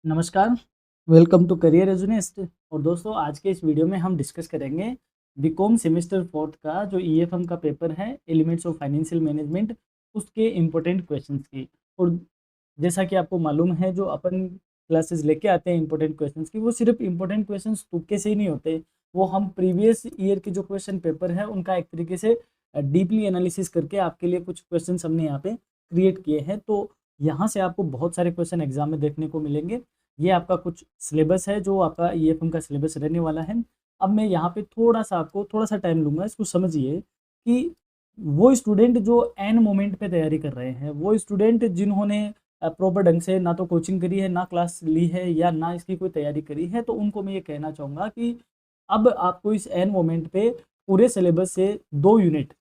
नमस्कार, welcome to career एजुनिस्ट। और दोस्तों, आज के इस वीडियो में हम डिस्कस करेंगे बीकॉम सेमेस्टर 4th का जो ईएफएम का पेपर है, एलिमेंट्स ऑफ फाइनेंशियल मैनेजमेंट, उसके इम्पोर्टेंट क्वेश्चंस की। और जैसा कि आपको मालूम है, जो अपन क्लासेस लेके आते हैं इम्पोर्टेंट क्वेश्चंस की, वो सिर्फ इम्पोर्टेंट क्वेश्चंस तुक्के से ही नहीं होते। वो हम प्रीवियस ईयर के जो क्वेश्चन पेपर है उनका एक तरीके से डीपली एनालिसिस करके आपके लिए कुछ क्वेश्चन हमने यहाँ पे क्रिएट किए हैं। तो यहाँ से आपको बहुत सारे क्वेश्चन एग्जाम में देखने को मिलेंगे। ये आपका कुछ सिलेबस है जो आपका ईएफएम का सिलेबस रहने वाला है। अब मैं यहाँ पे थोड़ा सा टाइम लूँगा, इसको समझिए कि वो स्टूडेंट जो एन मोमेंट पे तैयारी कर रहे हैं, वो स्टूडेंट जिन्होंने प्रॉपर ढंग से ना तो कोचिंग करी है, ना क्लास ली है, या ना इसकी कोई तैयारी करी है, तो उनको मैं ये कहना चाहूँगा कि अब आपको इस एन मोमेंट पे पूरे सिलेबस से 2 यूनिट,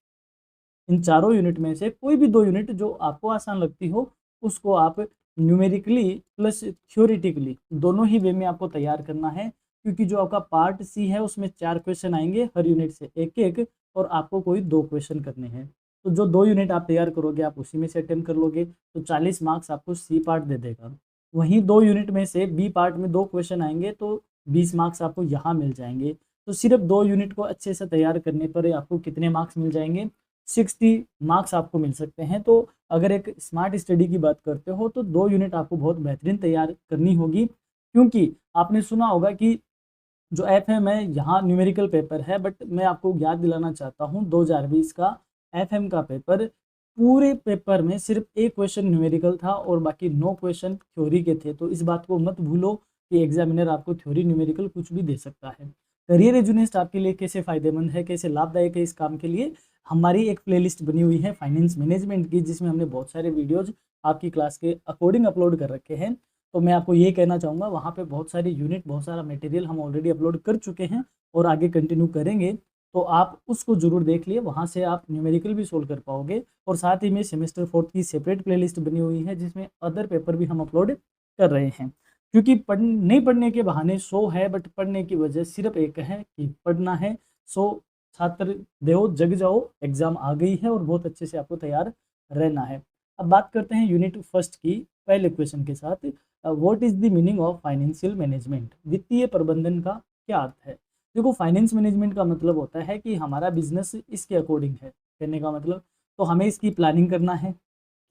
इन चारों यूनिट में से कोई भी 2 यूनिट जो आपको आसान लगती हो, उसको आप न्यूमेरिकली प्लस थ्योरेटिकली दोनों ही वे में आपको तैयार करना है। क्योंकि जो आपका पार्ट सी है उसमें 4 क्वेश्चन आएंगे, हर यूनिट से एक एक, और आपको कोई 2 क्वेश्चन करने हैं। तो जो 2 यूनिट आप तैयार करोगे आप उसी में से अटेम्प्ट कर लोगे, तो 40 मार्क्स आपको सी पार्ट दे देगा। वहीं 2 यूनिट में से बी पार्ट में 2 क्वेश्चन आएंगे, तो 20 मार्क्स आपको यहाँ मिल जाएंगे। तो सिर्फ 2 यूनिट को अच्छे से तैयार करने पर आपको कितने मार्क्स मिल जाएंगे? 60 मार्क्स आपको मिल सकते हैं। तो अगर एक स्मार्ट स्टडी की बात करते हो तो 2 यूनिट आपको बहुत बेहतरीन तैयार करनी होगी। क्योंकि आपने सुना होगा कि जो एफएम है यहाँ न्यूमेरिकल पेपर है, बट मैं आपको याद दिलाना चाहता हूँ 2020 का एफएम का पेपर, पूरे पेपर में सिर्फ एक क्वेश्चन न्यूमेरिकल था और बाकी 9 क्वेश्चन थ्योरी के थे। तो इस बात को मत भूलो कि एग्जामिनर आपको थ्योरी न्यूमेरिकल कुछ भी दे सकता है। करियर एजुनिस्ट आपके लिए कैसे फ़ायदेमंद है, कैसे लाभदायक है इस काम के लिए, हमारी एक प्लेलिस्ट बनी हुई है फाइनेंस मैनेजमेंट की, जिसमें हमने बहुत सारे वीडियोज आपकी क्लास के अकॉर्डिंग अपलोड कर रखे हैं। तो मैं आपको ये कहना चाहूँगा, वहाँ पे बहुत सारी यूनिट, बहुत सारा मटेरियल हम ऑलरेडी अपलोड कर चुके हैं और आगे कंटिन्यू करेंगे। तो आप उसको ज़रूर देख लिए, वहाँ से आप न्यूमेरिकल भी सोल्व कर पाओगे। और साथ ही में सेमेस्टर 4th की सेपरेट प्लेलिस्ट बनी हुई है, जिसमें अदर पेपर भी हम अपलोड कर रहे हैं। क्योंकि नहीं पढ़ने के बहाने 100 है, बट पढ़ने की वजह सिर्फ एक है कि पढ़ना है। सो छात्र देव जग जाओ, एग्जाम आ गई है और बहुत अच्छे से आपको तैयार रहना है। अब बात करते हैं यूनिट फर्स्ट की पहले क्वेश्चन के साथ। What is the meaning of financial management? वित्तीय प्रबंधन का क्या अर्थ है? देखो, फाइनेंस मैनेजमेंट का मतलब होता है कि हमारा बिजनेस इसके अकॉर्डिंग है। कहने का मतलब, तो हमें इसकी प्लानिंग करना है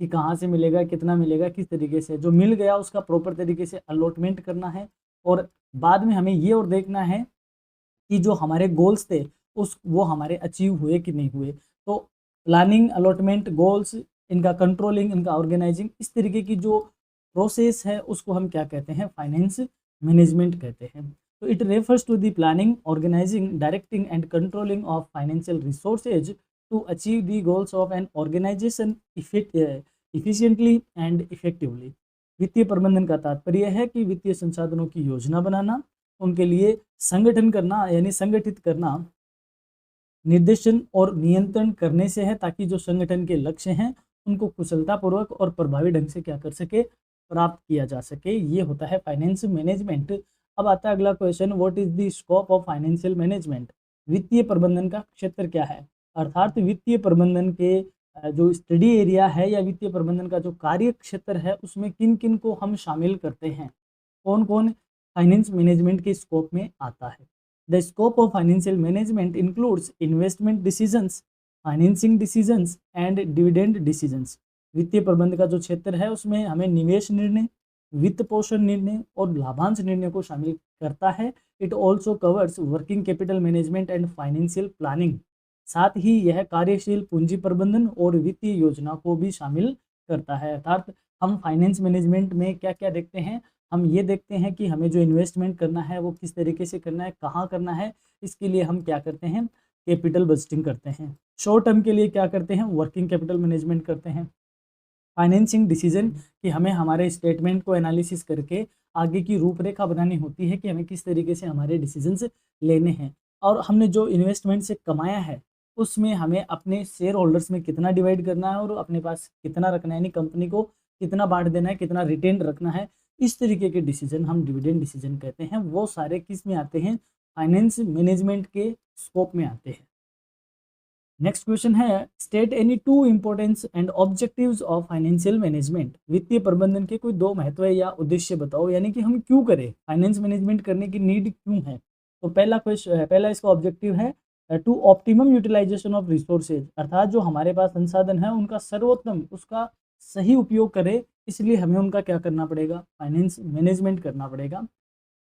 कि कहाँ से मिलेगा, कितना मिलेगा, किस तरीके से, जो मिल गया उसका प्रॉपर तरीके से अलॉटमेंट करना है। और बाद में हमें ये और देखना है कि जो हमारे गोल्स थे वो हमारे अचीव हुए कि नहीं हुए। तो प्लानिंग, अलॉटमेंट, गोल्स, इनका कंट्रोलिंग, इनका ऑर्गेनाइजिंग, इस तरीके की जो प्रोसेस है उसको हम क्या कहते हैं? फाइनेंस मैनेजमेंट कहते हैं। तो it refers to the planning, organising, directing and controlling of financial resources to achieve the goals of an organisation efficiently and effectively. वित्तीय प्रबंधन का तात्पर्य है कि वित्तीय संसाधनों की योजना बनाना, उनके लिए संगठन करना यानी संगठित करना, निर्देशन और नियंत्रण करने से है, ताकि जो संगठन के लक्ष्य हैं उनको कुशलतापूर्वक और प्रभावी ढंग से क्या कर सके? प्राप्त किया जा सके। ये होता है फाइनेंस मैनेजमेंट। अब आता है अगला question, what is the scope of financial management? वित्तीय प्रबंधन का क्षेत्र क्या है? अर्थात वित्तीय प्रबंधन के जो स्टडी एरिया है या वित्तीय प्रबंधन का जो कार्य क्षेत्र है, उसमें किन किन को हम शामिल करते हैं, कौन कौन फाइनेंस मैनेजमेंट के स्कोप में आता है? The scope of financial management includes investment decisions, financing decisions and dividend decisions. वित्तीय प्रबंध का जो क्षेत्र है उसमें हमें निवेश निर्णय, वित्त पोषण निर्णय और लाभांश निर्णय को शामिल करता है। It also covers working capital management and financial planning. साथ ही यह कार्यशील पूंजी प्रबंधन और वित्तीय योजना को भी शामिल करता है। अर्थात हम फाइनेंस मैनेजमेंट में क्या क्या देखते हैं? हम ये देखते हैं कि हमें जो इन्वेस्टमेंट करना है वो किस तरीके से करना है, कहाँ करना है। इसके लिए हम क्या करते हैं? कैपिटल बजटिंग करते हैं। शॉर्ट टर्म के लिए क्या करते हैं? वर्किंग कैपिटल मैनेजमेंट करते हैं। फाइनेंसिंग डिसीजन, कि हमें हमारे स्टेटमेंट को एनालिसिस करके आगे की रूपरेखा बनानी होती है कि हमें किस तरीके से हमारे डिसीजंस लेने हैं। और हमने जो इन्वेस्टमेंट से कमाया है उसमें हमें अपने शेयर होल्डर्स में कितना डिवाइड करना है और अपने पास कितना रखना है, यानी कंपनी को कितना बांट देना है, कितना रिटेन रखना है। इस तरीके के डिसीजन हम डिविडेंड डिसीजन कहते हैं। वो सारे किस में आते हैं? फाइनेंस मैनेजमेंट के स्कोप में आते हैं। नेक्स्ट क्वेश्चन है, state any two importance and objectives of financial management. वित्तीय प्रबंधन के कोई दो महत्व या उद्देश्य बताओ, यानी कि हम क्यों करें, फाइनेंस मैनेजमेंट करने की नीड क्यों है। तो पहला क्वेश्चन, पहला इसका ऑब्जेक्टिव है to optimum utilisation of resources, अर्थात जो हमारे पास संसाधन है उनका सर्वोत्तम, उसका सही उपयोग करें, इसलिए हमें उनका क्या करना पड़ेगा, फाइनेंस मैनेजमेंट करना पड़ेगा।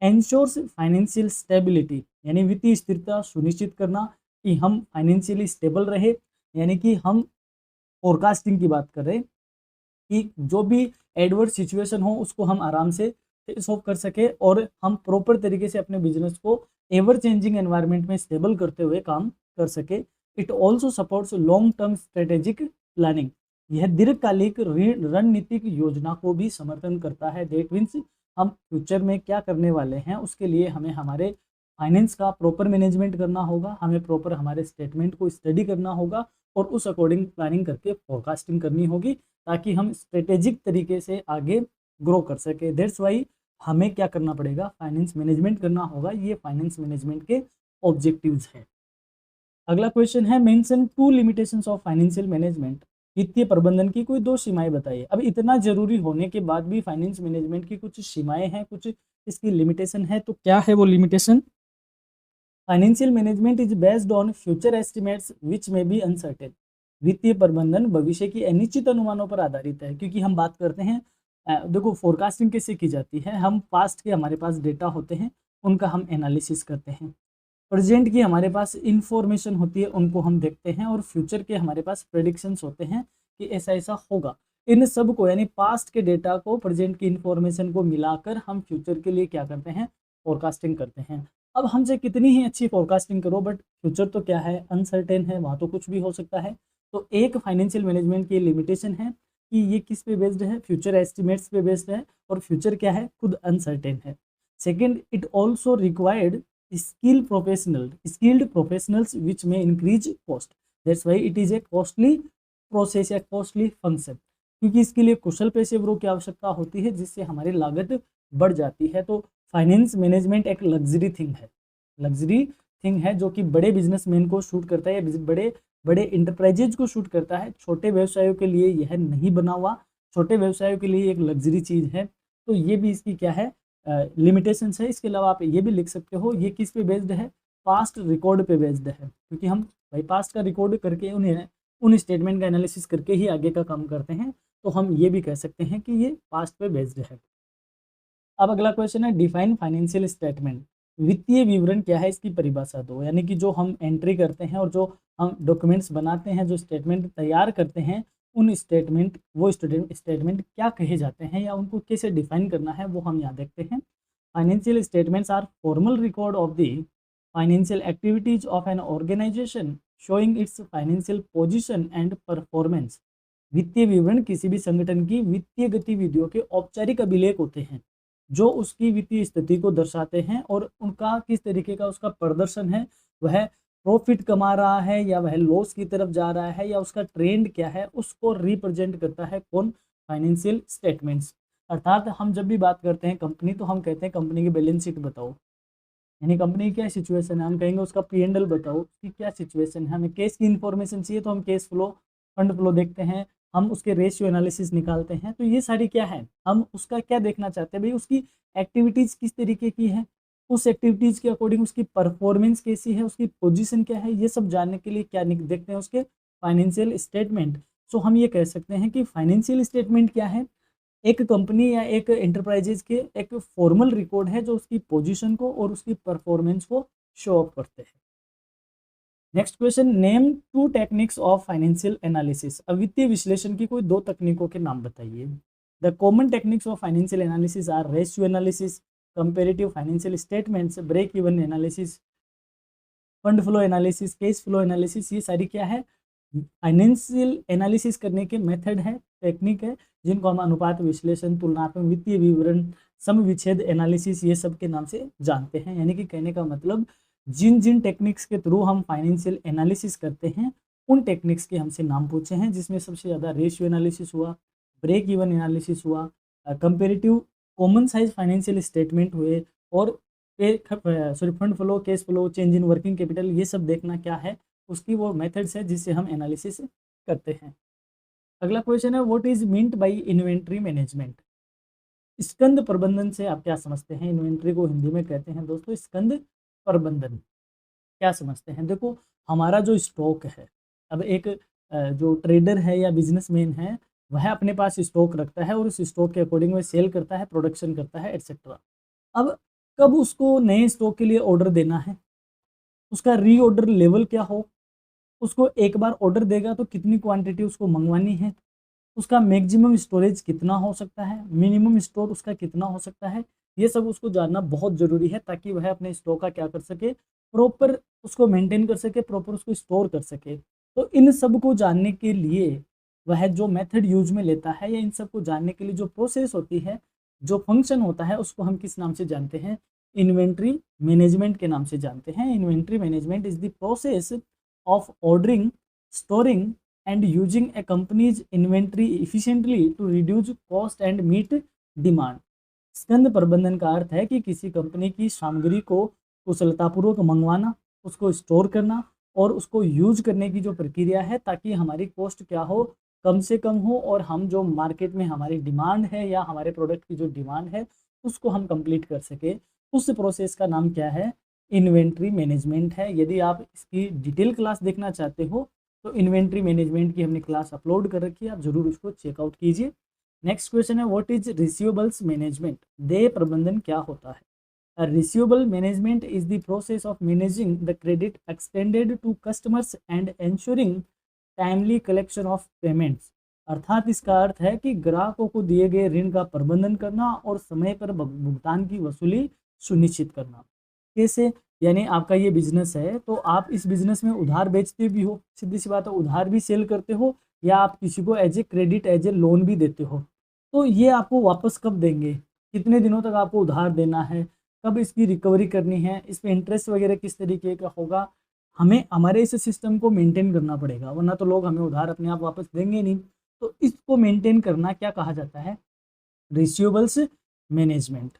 एंश्योर्स फाइनेंशियल स्टेबिलिटी, यानी वित्तीय स्थिरता सुनिश्चित करना कि हम फाइनेंशियली स्टेबल रहे, यानी कि हम फोरकास्टिंग की बात कर रहे हैं कि जो भी एडवर्स सिचुएशन हो उसको हम आराम से फेस ऑफ कर सके और हम प्रॉपर तरीके से अपने बिजनेस को एवर चेंजिंग एनवायरनमेंट में स्टेबल करते हुए काम कर सके। It also supports long term strategic planning, यह दीर्घकालिक रणनीतिक योजना को भी समर्थन करता है। दैट मीन्स हम फ्यूचर में क्या करने वाले हैं उसके लिए हमें हमारे फाइनेंस का प्रॉपर मैनेजमेंट करना होगा, हमें प्रॉपर हमारे स्टेटमेंट को स्टडी करना होगा और उस अकॉर्डिंग प्लानिंग करके फोरकास्टिंग करनी होगी, ताकि हम स्ट्रेटेजिक तरीके से आगे ग्रो कर सके। दैट्स वाई हमें क्या करना पड़ेगा, फाइनेंस मैनेजमेंट करना होगा। ये फाइनेंस मैनेजमेंट के ऑब्जेक्टिव्स हैं। अगला क्वेश्चन है, mention two limitations of financial management. वित्तीय प्रबंधन की कोई दो सीमाएं बताइए। अब इतना जरूरी होने के बाद भी फाइनेंस मैनेजमेंट की कुछ सीमाएं हैं, कुछ इसकी लिमिटेशन है। तो क्या है वो limitation? Financial management is based on future estimates which may be uncertain. वित्तीय प्रबंधन भविष्य की अनिश्चित अनुमानों पर आधारित है, क्योंकि हम बात करते हैं देखो फोरकास्टिंग कैसे की जाती है, हम पास्ट के हमारे पास डेटा होते हैं उनका हम एनालिसिस करते हैं, प्रेजेंट की हमारे पास इंफॉर्मेशन होती है उनको हम देखते हैं, और फ्यूचर के हमारे पास प्रेडिक्शंस होते हैं कि ऐसा ऐसा होगा। इन सब को यानी पास्ट के डेटा को प्रेजेंट की इंफॉर्मेशन को मिलाकर हम फ्यूचर के लिए क्या करते हैं, फोरकास्टिंग करते हैं। अब हमसे कितनी ही अच्छी फोरकास्टिंग करो बट फ्यूचर तो क्या है, अनसर्टेन है, वहाँ तो कुछ भी हो सकता है। तो एक फाइनेंशियल मैनेजमेंट की लिमिटेशन है कि ये किस पे बेस्ड है, फ्यूचर एस्टिमेट्स पे बेस्ड है, और फ्यूचर क्या है, खुद अनसर्टेन है। Second, it also required skilled professionals which may increase cost. That's why it is a costly process या costly function, क्योंकि इसके लिए कुशल पेशेवरों की आवश्यकता होती है जिससे हमारी लागत बढ़ जाती है। तो फाइनेंस मैनेजमेंट एक लग्जरी थिंग है जो कि बड़े बिजनेसमैन को शूट करता है या बड़े बड़े इंटरप्राइजेज को शूट करता है। छोटे व्यवसायों के लिए यह नहीं बना हुआ, छोटे व्यवसायों के लिए एक लग्जरी चीज़ है। तो ये भी इसकी क्या है, लिमिटेशंस है। इसके अलावा आप ये भी लिख सकते हो, ये किस पे बेस्ड है, पास्ट रिकॉर्ड पे बेस्ड है, क्योंकि हम भाई पास्ट का रिकॉर्ड करके उन स्टेटमेंट का एनालिसिस करके ही आगे का काम करते हैं। तो हम ये भी कह सकते हैं कि ये पास्ट पे बेस्ड है। अब अगला क्वेश्चन है, डिफाइन फाइनेंशियल स्टेटमेंट। वित्तीय विवरण क्या है, इसकी परिभाषा दो। यानी कि जो हम एंट्री करते हैं और जो हम डॉक्यूमेंट्स बनाते हैं, जो स्टेटमेंट तैयार करते हैं, उन स्टेटमेंट वो स्टेटमेंट क्या कहे जाते हैं या उनको कैसे डिफाइन करना है, वो हम यहाँ देखते हैं। Financial statements are formal record of the financial activities of an organisation showing its financial position and performance. वित्तीय विवरण किसी भी संगठन की वित्तीय गतिविधियों के औपचारिक अभिलेख होते हैं जो उसकी वित्तीय स्थिति को दर्शाते हैं और उनका किस तरीके का उसका प्रदर्शन है, वह प्रॉफिट कमा रहा है या वह लॉस की तरफ जा रहा है या उसका ट्रेंड क्या है, उसको रिप्रेजेंट करता है कौन, फाइनेंशियल स्टेटमेंट्स। अर्थात हम जब भी बात करते हैं कंपनी, तो हम कहते हैं कंपनी की बैलेंस शीट बताओ, यानी कंपनी की क्या सिचुएशन है, हम कहेंगे उसका P&L बताओ उसकी क्या सिचुएशन है। हमें केस की इन्फॉर्मेशन चाहिए तो हम केस फ्लो, फंड फ्लो देखते हैं, हम उसके रेशियो एनालिसिस निकालते हैं। तो ये सारी क्या है, हम उसका क्या देखना चाहते हैं भाई, उसकी एक्टिविटीज़ किस तरीके की है, उस एक्टिविटीज़ के अकॉर्डिंग उसकी परफॉर्मेंस कैसी है, उसकी पोजीशन क्या है, ये सब जानने के लिए क्या देखते हैं, उसके फाइनेंशियल स्टेटमेंट। सो हम ये कह सकते हैं कि फाइनेंशियल स्टेटमेंट क्या है, एक कंपनी या एक एंटरप्राइजेज के एक फॉर्मल रिकॉर्ड है जो उसकी पोजीशन को और उसकी परफॉर्मेंस को शो अप करते हैं। Next question, name to techniques of financial analysis. अब वित्तीय विश्लेषण की कोई दो तकनीकों के नाम बताइए। The common techniques of financial analysis are ratio analysis, comparative financial statements, break even analysis, fund flow analysis, case flow analysis. ये सारी क्या है, फाइनेंशियल एनालिसिस करने के मेथड है, टेक्निक है, जिनको हम अनुपात विश्लेषण, तुलनात्मक वित्तीय विवरण, सम विच्छेद एनालिसिस, ये सब के नाम से जानते हैं। यानी कि कहने का मतलब जिन जिन टेक्निक्स के थ्रू हम फाइनेंशियल एनालिसिस करते हैं उन टेक्निक्स के हमसे नाम पूछे हैं, जिसमें सबसे ज़्यादा रेशियो एनालिसिस हुआ, ब्रेक इवन एनालिसिस हुआ, comparative common size financial statement हुए, और fund flow, cash flow, change in working capital, ये सब देखना क्या है, उसकी वो मेथड्स है जिससे हम एनालिसिस करते हैं। अगला क्वेश्चन है, what is meant by inventory management? स्कंद प्रबंधन से आप क्या समझते हैं? इन्वेंट्री को हिंदी में कहते हैं दोस्तों स्कंद प्रबंधन। क्या समझते हैं? देखो, हमारा जो स्टॉक है, अब एक जो ट्रेडर है या बिजनेसमैन है, वह अपने पास स्टॉक रखता है और उस स्टॉक के अकॉर्डिंग वह सेल करता है, प्रोडक्शन करता है, एटसेट्रा। अब कब उसको नए स्टॉक के लिए ऑर्डर देना है, उसका रीऑर्डर लेवल क्या हो, उसको एक बार ऑर्डर देगा तो कितनी क्वांटिटी उसको मंगवानी है, उसका मैक्सिमम स्टोरेज कितना हो सकता है, मिनिमम स्टोर उसका कितना हो सकता है, ये सब उसको जानना बहुत ज़रूरी है ताकि वह अपने स्टॉक का क्या कर सके, प्रॉपर उसको मेंटेन कर सके, प्रॉपर उसको स्टोर कर सके। तो इन सब को जानने के लिए वह जो मेथड यूज में लेता है या इन सब को जानने के लिए जो प्रोसेस होती है, जो फंक्शन होता है, उसको हम किस नाम से जानते हैं? इन्वेंट्री मैनेजमेंट के नाम से जानते हैं। Inventory management is the process of ordering, storing and using a company's inventory efficiently to reduce cost and meet demand। स्कंद प्रबंधन का अर्थ है कि किसी कंपनी की सामग्री को कुशलतापूर्वक मंगवाना, उसको स्टोर करना और उसको यूज करने की जो प्रक्रिया है, ताकि हमारी कॉस्ट क्या हो, कम से कम हो, और हम जो मार्केट में हमारी डिमांड है या हमारे प्रोडक्ट की जो डिमांड है उसको हम कंप्लीट कर सके। उस प्रोसेस का नाम क्या है? इन्वेंट्री मैनेजमेंट है। यदि आप इसकी डिटेल क्लास देखना चाहते हो तो इन्वेंट्री मैनेजमेंट की हमने क्लास अपलोड कर रखी है, आप जरूर उसको चेकआउट कीजिए। नेक्स्ट क्वेश्चन है, व्हाट इज रिसीवेबल्स मैनेजमेंट? देय प्रबंधन क्या होता है? Receivable management is the process of managing the credit extended to customers and ensuring timely collection of payments. अर्थात इसका अर्थ है कि ग्राहकों को दिए गए ऋण का प्रबंधन करना और समय पर भुगतान की वसूली सुनिश्चित करना। कैसे? यानी आपका ये बिजनेस है तो आप इस बिजनेस में उधार बेचते भी हो, सीधी सी बात है, उधार भी सेल करते हो, या आप किसी को as a credit, as a loan भी देते हो। तो ये आपको वापस कब देंगे, कितने दिनों तक आपको उधार देना है, कब इसकी रिकवरी करनी है, इस पर इंटरेस्ट वगैरह किस तरीके का होगा, हमें हमारे इस सिस्टम को मेंटेन करना पड़ेगा, वरना तो लोग हमें उधार अपने आप वापस देंगे नहीं। तो इसको मेंटेन करना क्या कहा जाता है? Receivables management.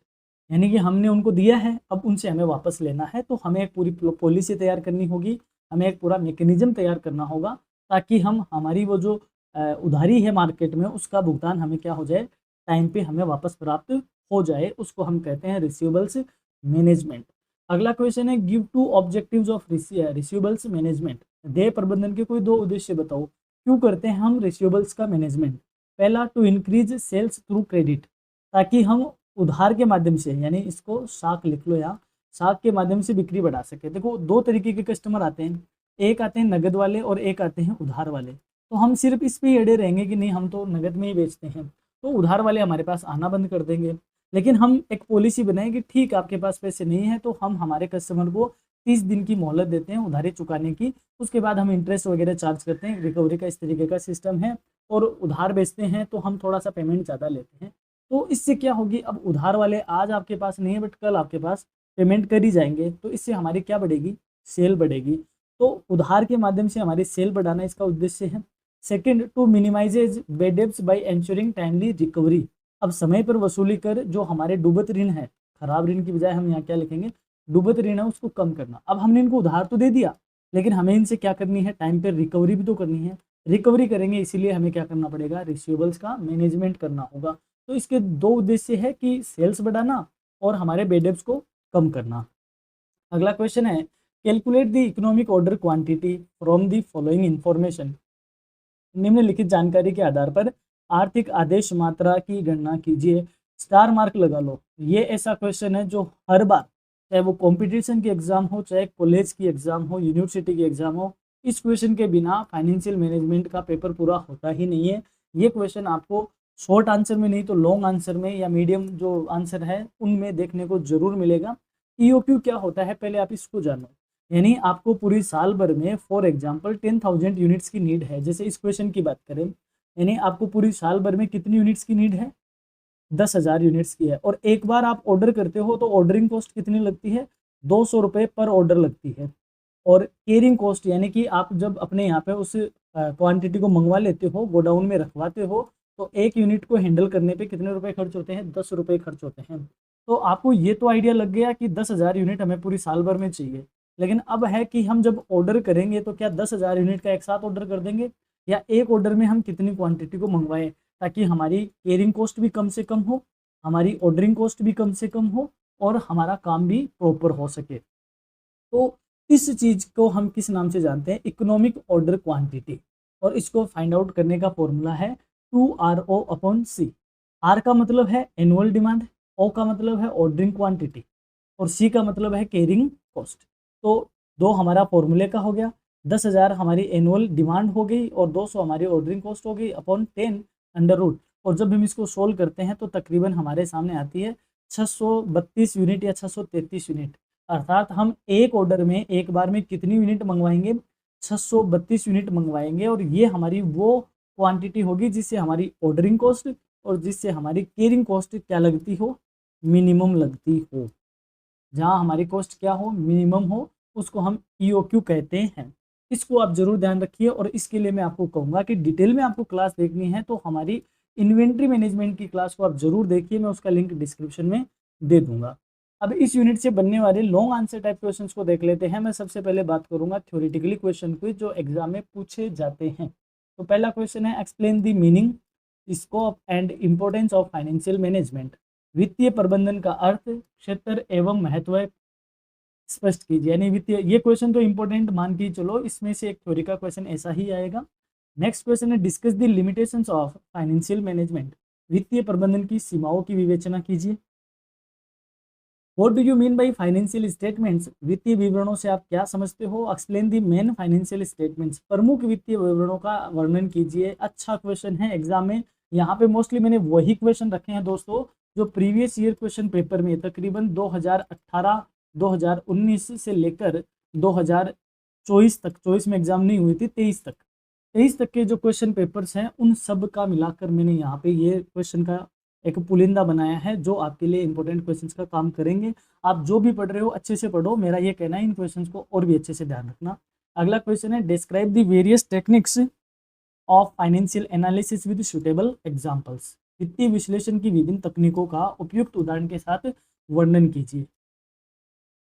यानी कि हमने उनको दिया है, अब उनसे हमें वापस लेना है, तो हमें एक पूरी पॉलिसी तैयार करनी होगी, हमें एक पूरा मैकेनिज्म तैयार करना होगा, ताकि हम हमारी वो जो उधारी है मार्केट में, उसका भुगतान हमें क्या हो जाए, टाइम पे हमें वापस प्राप्त हो जाए। उसको हम कहते हैं रिसीवेबल्स मैनेजमेंट। अगला क्वेश्चन है, give to objectives of receivables management. देय प्रबंधन के कोई दो उद्देश्य बताओ। क्यों करते हैं हम रिसीवेबल्स का मैनेजमेंट? पहला, to increase sales through credit, ताकि हम उधार के माध्यम से, यानी इसको साख लिख लो, या साख के माध्यम से बिक्री बढ़ा सके। देखो, दो तरीके के कस्टमर आते हैं, एक आते हैं नगद वाले और एक आते हैं उधार वाले। तो हम सिर्फ इस पे ही अड़े रहेंगे कि नहीं हम तो नगद में ही बेचते हैं, तो उधार वाले हमारे पास आना बंद कर देंगे। लेकिन हम एक पॉलिसी बनाएं कि ठीक, आपके पास पैसे नहीं है तो हम हमारे कस्टमर को 30 दिन की मोहलत देते हैं उधारी चुकाने की, उसके बाद हम इंटरेस्ट वगैरह चार्ज करते हैं। रिकवरी का इस तरीके का सिस्टम है। और उधार बेचते हैं तो हम थोड़ा सा पेमेंट ज़्यादा लेते हैं। तो इससे क्या होगी, अब उधार वाले आज आपके पास नहीं है बट कल आपके पास पेमेंट कर ही जाएंगे, तो इससे हमारी क्या बढ़ेगी, सेल बढ़ेगी। तो उधार के माध्यम से हमारी सेल बढ़ाना इसका उद्देश्य है। Second, to minimises bad debts by ensuring timely recovery. अब समय पर वसूली कर जो हमारे डूबत ऋण है, खराब ऋण की बजाय हम यहाँ क्या लिखेंगे, डूबत ऋण है, उसको कम करना। अब हमने इनको उधार तो दे दिया, लेकिन हमें इनसे क्या करनी है, टाइम पर रिकवरी भी तो करनी है। रिकवरी करेंगे इसीलिए हमें क्या करना पड़ेगा, रिसीवेबल्स का मैनेजमेंट करना होगा। तो इसके दो उद्देश्य है कि सेल्स बढ़ाना और हमारे बेड डेब्ट्स को कम करना। अगला क्वेश्चन है, calculate the economic order quantity from the following information. निम्नलिखित जानकारी के आधार पर आर्थिक आदेश मात्रा की गणना कीजिए। स्टार मार्क लगा लो। ये ऐसा क्वेश्चन है जो हर बार, चाहे वो कंपटीशन की एग्जाम हो, चाहे कॉलेज की एग्जाम हो, यूनिवर्सिटी की एग्जाम हो, इस क्वेश्चन के बिना फाइनेंशियल मैनेजमेंट का पेपर पूरा होता ही नहीं है। ये क्वेश्चन आपको शॉर्ट आंसर में नहीं तो लॉन्ग आंसर में या मीडियम जो आंसर है उनमें देखने को जरूर मिलेगा। ईओक्यू क्या होता है पहले आप इसको जानो। यानी आपको पूरी साल भर में फॉर एग्जांपल 10,000 यूनिट्स की नीड है, जैसे इस क्वेश्चन की बात करें, यानी आपको पूरी साल भर में कितनी यूनिट्स की नीड है, 10,000 यूनिट्स की है। और एक बार आप ऑर्डर करते हो तो ऑर्डरिंग कॉस्ट कितनी लगती है, 200 रुपये पर ऑर्डर लगती है। और केयरिंग कॉस्ट, यानी कि आप जब अपने यहाँ पे उस क्वांटिटी को मंगवा लेते हो, गोडाउन में रखवाते हो, तो एक यूनिट को हैंडल करने पे कितने रुपए खर्च होते हैं, 10 रुपये खर्च होते हैं। तो आपको ये तो आइडिया लग गया कि 10,000 यूनिट हमें पूरी साल भर में चाहिए। लेकिन अब है कि हम जब ऑर्डर करेंगे तो क्या 10,000 यूनिट का एक साथ ऑर्डर कर देंगे, या एक ऑर्डर में हम कितनी क्वांटिटी को मंगवाएं, ताकि हमारी केयरिंग कॉस्ट भी कम से कम हो, हमारी ऑर्डरिंग कॉस्ट भी कम से कम हो, और हमारा काम भी प्रॉपर हो सके। तो इस चीज को हम किस नाम से जानते हैं, इकोनॉमिक ऑर्डर क्वांटिटी। और इसको फाइंड आउट करने का फॉर्मूला है 2RO/C। आर का मतलब है एनुअल डिमांड, ओ का मतलब है ऑर्डरिंग क्वांटिटी, और सी का मतलब है केयरिंग कॉस्ट। तो दो हमारा फॉर्मूले का हो गया, 10,000 हमारी एनुअल डिमांड हो गई और 200 हमारी ऑर्डरिंग कॉस्ट हो गई अपॉन 10 अंडर रूट। और जब हम इसको सोल्व करते हैं तो तकरीबन हमारे सामने आती है 632 यूनिट या 633 यूनिट। अर्थात हम एक ऑर्डर में एक बार में कितनी यूनिट मंगवाएंगे, 632 यूनिट मंगवाएंगे, और ये हमारी वो क्वांटिटी होगी जिससे हमारी ऑर्डरिंग कॉस्ट और जिससे हमारी केयरिंग कॉस्ट क्या लगती हो, मिनिमम लगती हो। जहाँ हमारी कॉस्ट क्या हो, मिनिमम हो, उसको हम EOQ कहते हैं। इसको आप जरूर ध्यान रखिए। और इसके लिए मैं आपको कहूँगा कि डिटेल में आपको क्लास देखनी है तो हमारी इन्वेंट्री मैनेजमेंट की क्लास को आप जरूर देखिए, मैं उसका लिंक डिस्क्रिप्शन में दे दूंगा। अब इस यूनिट से बनने वाले लॉन्ग आंसर टाइप क्वेश्चंस को देख लेते हैं। मैं सबसे पहले बात करूंगा थ्योरेटिकली क्वेश्चन को जो एग्जाम में पूछे जाते हैं। तो पहला क्वेश्चन है, explain the meaning, scope and importance of financial management. वित्तीय प्रबंधन का अर्थ, क्षेत्र एवं महत्व स्पष्ट कीजिए। यानी वित्तीय, ये क्वेश्चन तो इंपॉर्टेंट मान के चलो, इसमें से एक थ्योरी का क्वेश्चन ऐसा ही आएगा। नेक्स्ट क्वेश्चन है, discuss the limitations of financial management. वित्तीय प्रबंधन की सीमाओं की विवेचना कीजिए। What do you mean by financial statements, वित्तीय विवरणों से आप क्या समझते हो। Explain the main financial statements, प्रमुख वित्तीय विवरणों का वर्णन कीजिए। अच्छा क्वेश्चन है एग्जाम में। यहाँ पे मोस्टली मैंने वही क्वेश्चन रखे हैं दोस्तों जो प्रीवियस ईयर क्वेश्चन पेपर में तकरीबन 2018 2019 से लेकर 2024 तक, 24 में एग्जाम नहीं हुई थी, 23 तक के जो क्वेश्चन पेपर्स हैं उन सब का मिलाकर मैंने यहाँ पे ये क्वेश्चन का एक पुलिंदा बनाया है जो आपके लिए इंपॉर्टेंट क्वेश्चंस का काम करेंगे। आप जो भी पढ़ रहे हो अच्छे से पढ़ो, मेरा ये कहना है इन क्वेश्चंस को और भी अच्छे से ध्यान रखना। अगला क्वेश्चन है, describe the various techniques of financial analysis with suitable examples. वित्तीय विश्लेषण की विभिन्न तकनीकों का उपयुक्त उदाहरण के साथ वर्णन कीजिए।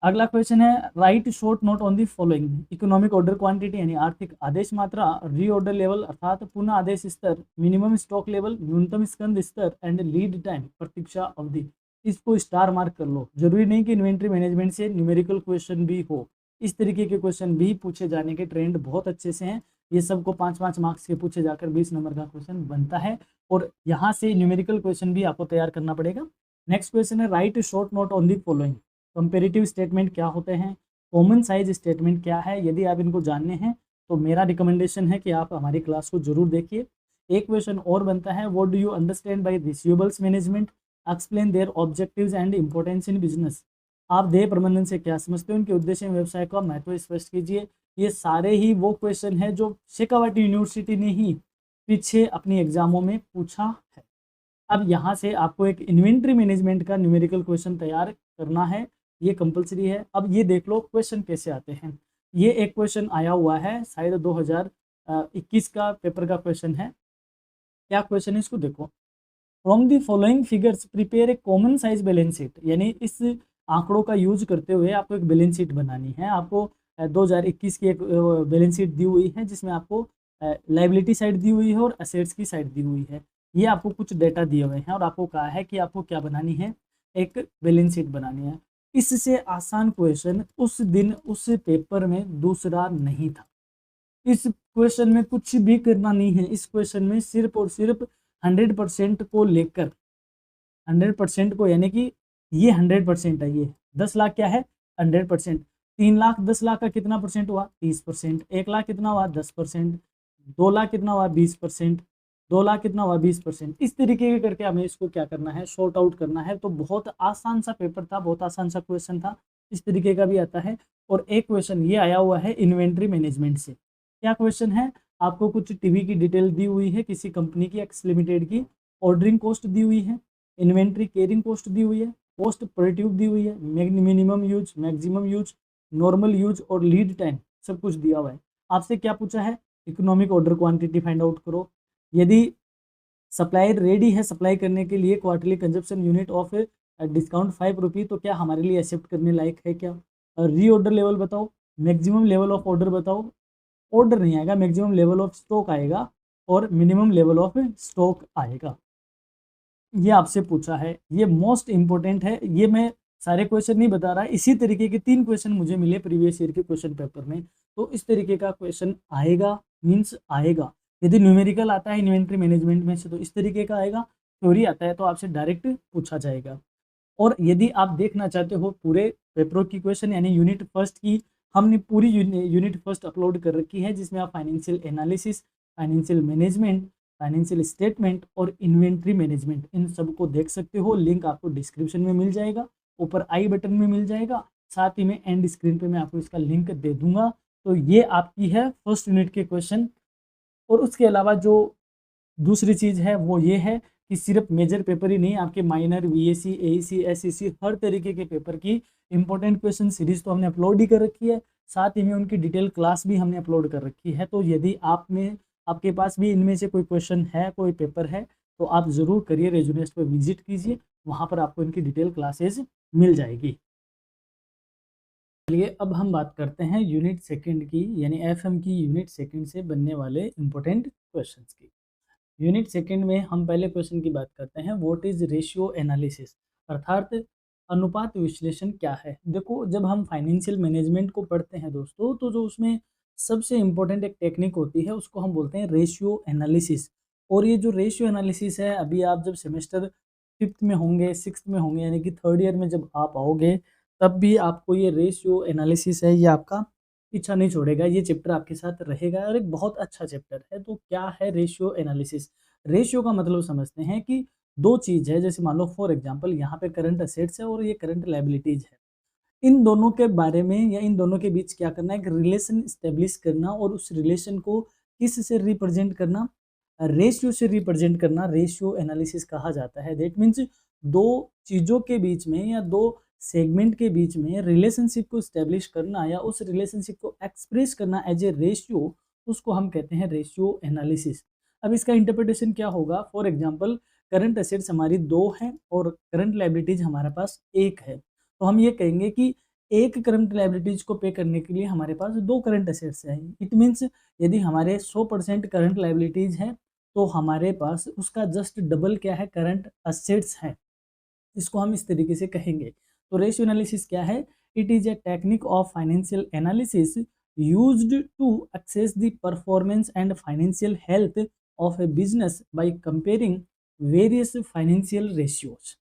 अगला क्वेश्चन है, right short note on the following. Economic order quantity यानी आर्थिक आदेश मात्रा, रीऑर्डर लेवल अर्थात पुनः आदेश स्तर, मिनिमम स्टॉक लेवल, न्यूनतम स्कंद स्तर, एंड लीड टाइम प्रतीक्षा अवधि। इसको स्टार मार्क कर लो। जरूरी नहीं कि इन्वेंट्री मैनेजमेंट से न्यूमेरिकल क्वेश्चन भी हो, इस तरीके के क्वेश्चन भी पूछे जाने के ट्रेंड बहुत अच्छे से हैं। ये सबको 5-5 मार्क्स के पूछे जाकर 20 नंबर का क्वेश्चन बनता है, और यहाँ से न्यूमेरिकल क्वेश्चन भी आपको तैयार करना पड़ेगा। नेक्स्ट क्वेश्चन है, right short note on the following. Comparative statement क्या होते हैं, कॉमन साइज स्टेटमेंट क्या है। यदि आप इनको जानने हैं तो मेरा रिकमेंडेशन है कि आप हमारी क्लास को जरूर देखिए। एक क्वेश्चन और बनता है, what do you understand by receivables management, explain their objectives and importance in business. आप देय प्रबंधन से क्या समझते हो, उनके उद्देश्य में व्यवसाय का महत्व स्पष्ट कीजिए। ये सारे ही वो क्वेश्चन है जो शेखावाटी यूनिवर्सिटी ने ही पीछे अपनी एग्जामों में पूछा है। अब यहाँ से आपको एक इन्वेंट्री मैनेजमेंट का न्यूमेरिकल क्वेश्चन तैयार करना है, ये कंपलसरी है। अब ये देख लो क्वेश्चन कैसे आते हैं। ये एक क्वेश्चन आया हुआ है, शायद 2021 का पेपर का क्वेश्चन है। क्या क्वेश्चन है इसको देखो। From the following figures prepare a common size balance sheet. यानी इस आंकड़ों का यूज करते हुए आपको एक बैलेंस शीट बनानी है। आपको 2021 की एक बैलेंस शीट दी हुई है जिसमें आपको लाइबिलिटी साइड दी हुई है और असेट्स की साइड दी हुई है। ये आपको कुछ डेटा दिए हुए हैं और आपको कहा है कि आपको क्या बनानी है, एक बैलेंस शीट बनानी है। इससे आसान क्वेश्चन उस दिन उस पेपर में दूसरा नहीं था। इस क्वेश्चन में कुछ भी करना नहीं है। इस क्वेश्चन में सिर्फ और सिर्फ 100% को लेकर 100% को, यानी कि ये 100% है। ये 10 लाख क्या है, 100%। 3 लाख 10 लाख का कितना परसेंट हुआ, 30%। 1 लाख कितना हुआ, 10%। 2 लाख कितना हुआ, 20%। 2 लाख कितना हुआ, 20%। इस तरीके के करके हमें इसको क्या करना है, शॉर्ट आउट करना है। तो बहुत आसान सा पेपर था, बहुत आसान सा क्वेश्चन था। इस तरीके का भी आता है। और एक क्वेश्चन ये आया हुआ है इन्वेंट्री मैनेजमेंट से। क्या क्वेश्चन है, आपको कुछ टीवी की डिटेल दी हुई है किसी कंपनी की, एक्स लिमिटेड की। ऑर्डरिंग कॉस्ट दी हुई है, इन्वेंट्री केयरिंग कॉस्ट दी हुई है, कॉस्ट प्रोडक्टिव दी हुई है, minimum use, maximum use, normal use और लीड टाइम सब कुछ दिया हुआ है। आपसे क्या पूछा है, economic order quantity find out करो। यदि सप्लायर रेडी है सप्लाई करने के लिए quarterly consumption unit of discount 5 रुपये, तो क्या हमारे लिए एक्सेप्ट करने लायक है क्या। रीऑर्डर लेवल बताओ, मैक्सिमम लेवल ऑफ ऑर्डर बताओ, ऑर्डर नहीं आएगा, मैक्सिमम लेवल ऑफ स्टॉक आएगा और मिनिमम लेवल ऑफ स्टॉक आएगा। ये आपसे पूछा है, ये मोस्ट इंपॉर्टेंट है। ये मैं सारे क्वेश्चन नहीं बता रहा, इसी तरीके के 3 क्वेश्चन मुझे मिले प्रीवियस ईयर के क्वेश्चन पेपर में। तो इस तरीके का क्वेश्चन आएगा, मीन्स आएगा। यदि न्यूमेरिकल आता है इन्वेंट्री मैनेजमेंट में से तो इस तरीके का आएगा, थ्योरी आता है तो आपसे डायरेक्ट पूछा जाएगा। और यदि आप देखना चाहते हो पूरे पेपरों की क्वेश्चन यानी यूनिट फर्स्ट की, हमने पूरी यूनिट फर्स्ट अपलोड कर रखी है, जिसमें आप financial analysis, financial management, financial statement और इन्वेंट्री मैनेजमेंट इन सबको देख सकते हो। लिंक आपको डिस्क्रिप्शन में मिल जाएगा, ऊपर आई बटन में मिल जाएगा, साथ ही में एंड स्क्रीन पे मैं आपको इसका लिंक दे दूंगा। तो ये आपकी है फर्स्ट यूनिट के क्वेश्चन। और उसके अलावा जो दूसरी चीज़ है वो ये है कि सिर्फ मेजर पेपर ही नहीं, आपके माइनर, वीएसी, एईसी, एसईसी हर तरीके के पेपर की इंपॉर्टेंट क्वेश्चन सीरीज तो हमने अपलोड ही कर रखी है, साथ ही में उनकी डिटेल क्लास भी हमने अपलोड कर रखी है। तो यदि आपके पास भी इनमें से कोई क्वेश्चन है, कोई पेपर है, तो आप ज़रूर करियर एजुनेस्ट पर विजिट कीजिए, वहाँ पर आपको इनकी डिटेल क्लासेज मिल जाएगी। चलिए अब हम बात करते हैं यूनिट सेकंड की, यानी एफएम की यूनिट सेकंड से बनने वाले इंपॉर्टेंट क्वेश्चंस की। यूनिट सेकंड में हम पहले क्वेश्चन की बात करते हैं, व्हाट इज रेशियो एनालिसिस, अर्थात अनुपात विश्लेषण क्या है। देखो, जब हम फाइनेंशियल मैनेजमेंट को पढ़ते हैं दोस्तों, तो जो उसमें सबसे इम्पोर्टेंट एक टेक्निक होती है उसको हम बोलते हैं रेशियो एनालिसिस। और ये जो रेशियो एनालिसिस है, अभी आप जब सेमेस्टर 5th में होंगे, 6th में होंगे, यानी कि 3rd ईयर में जब आप आओगे, तब भी आपको ये रेशियो एनालिसिस है, ये आपका पीछा नहीं छोड़ेगा, ये चैप्टर आपके साथ रहेगा और एक बहुत अच्छा चैप्टर है। तो क्या है रेशियो एनालिसिस? रेशियो का मतलब समझते हैं कि दो चीज़ है, जैसे मान लो फॉर एग्जांपल यहाँ पे करंट असेट्स है और ये करंट लायबिलिटीज है। इन दोनों के बारे में या इन दोनों के बीच क्या करना है, एक रिलेशन स्टेब्लिश करना और उस रिलेशन को किस से रिप्रेजेंट करना, रेशियो से रिप्रेजेंट करना, रेशियो एनालिसिस कहा जाता है। दैट मीन्स दो चीज़ों के बीच में या दो सेगमेंट के बीच में रिलेशनशिप को स्टेब्लिश करना या उस रिलेशनशिप को एक्सप्रेस करना एज ए रेशियो, उसको हम कहते हैं रेशियो एनालिसिस। अब इसका इंटरप्रिटेशन क्या होगा, फॉर एग्जांपल करंट एसेट्स हमारी 2 हैं और करंट लायबिलिटीज हमारे पास 1 है, तो हम ये कहेंगे कि एक करंट लायबिलिटीज को पे करने के लिए हमारे पास 2 करंट एसेट्स हैं। इट मीन्स यदि हमारे 100% करंट लायबिलिटीज है, तो हमारे पास उसका जस्ट डबल क्या है, करंट असेट्स है। इसको हम इस तरीके से कहेंगे। तो रेशियो एनालिसिस क्या है? It is a technique of financial analysis used to access the performance and financial health of a business by comparing various financial ratios.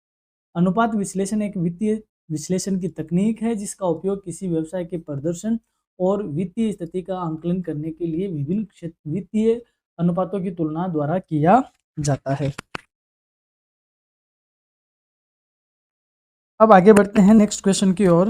अनुपात विश्लेषण एक वित्तीय विश्लेषण की तकनीक है जिसका उपयोग किसी व्यवसाय के प्रदर्शन और वित्तीय स्थिति का आंकलन करने के लिए विभिन्न वित्तीय अनुपातों की तुलना द्वारा किया जाता है। अब आगे बढ़ते हैं नेक्स्ट क्वेश्चन की ओर।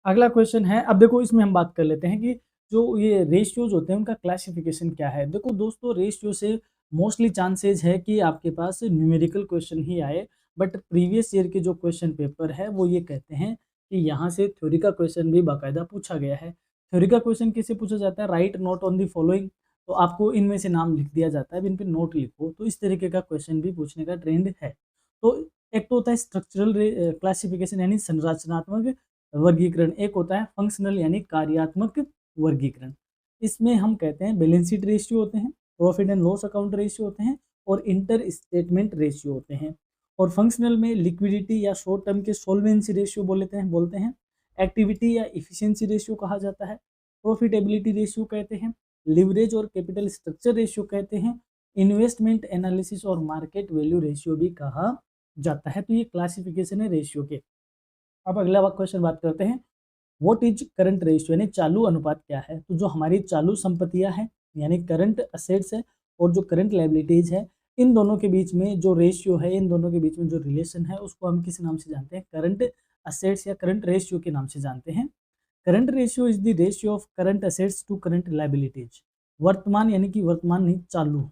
अगला क्वेश्चन है, अब देखो इसमें हम बात कर लेते हैं कि जो ये रेशियोज होते हैं उनका क्लासिफिकेशन क्या है। देखो दोस्तों, रेशियो से मोस्टली चांसेज है कि आपके पास न्यूमेरिकल क्वेश्चन ही आए, बट प्रीवियस ईयर के जो क्वेश्चन पेपर है वो ये कहते हैं कि यहाँ से थ्योरी का क्वेश्चन भी बाकायदा पूछा गया है। थ्योरी का क्वेश्चन कैसे पूछा जाता है, right note on the following, तो आपको इनमें से नाम लिख दिया जाता है, इन पे नोट लिखो। तो इस तरीके का क्वेश्चन भी पूछने का ट्रेंड है। तो एक तो होता है स्ट्रक्चरल क्लासिफिकेशन यानी संरचनात्मक वर्गीकरण, एक होता है फंक्शनल यानी कार्यात्मक वर्गीकरण। इसमें हम कहते हैं बैलेंस शीट रेशियो होते हैं, profit and loss account ratio होते हैं और इंटर स्टेटमेंट रेशियो होते हैं। और फंक्शनल में लिक्विडिटी या शॉर्ट टर्म के सोल्वेंसी रेशियो बोलते हैं एक्टिविटी या इफिशिएंसी रेशियो कहा जाता है, प्रॉफिटेबिलिटी रेशियो कहते हैं, लिवरेज और कैपिटल स्ट्रक्चर रेशियो कहते हैं, इन्वेस्टमेंट एनालिसिस और मार्केट वैल्यू रेशियो भी कहा जाता है। तो ये क्लासिफिकेशन है रेशियो के। अब अगला क्वेश्चन बात करते हैं, व्हाट इज करंट रेशियो यानी चालू अनुपात क्या है। तो जो हमारी चालू संपत्तियां हैं यानी करंट असेट्स है और जो करंट लायबिलिटीज है, इन दोनों के बीच में जो रेशियो है, इन दोनों के बीच में जो रिलेशन है, उसको हम किस नाम से जानते हैं, करंट असेट्स या करंट रेशियो के नाम से जानते हैं। Current ratio is the ratio of current assets to current liabilities. वर्तमान यानी कि वर्तमान नहीं, चालू,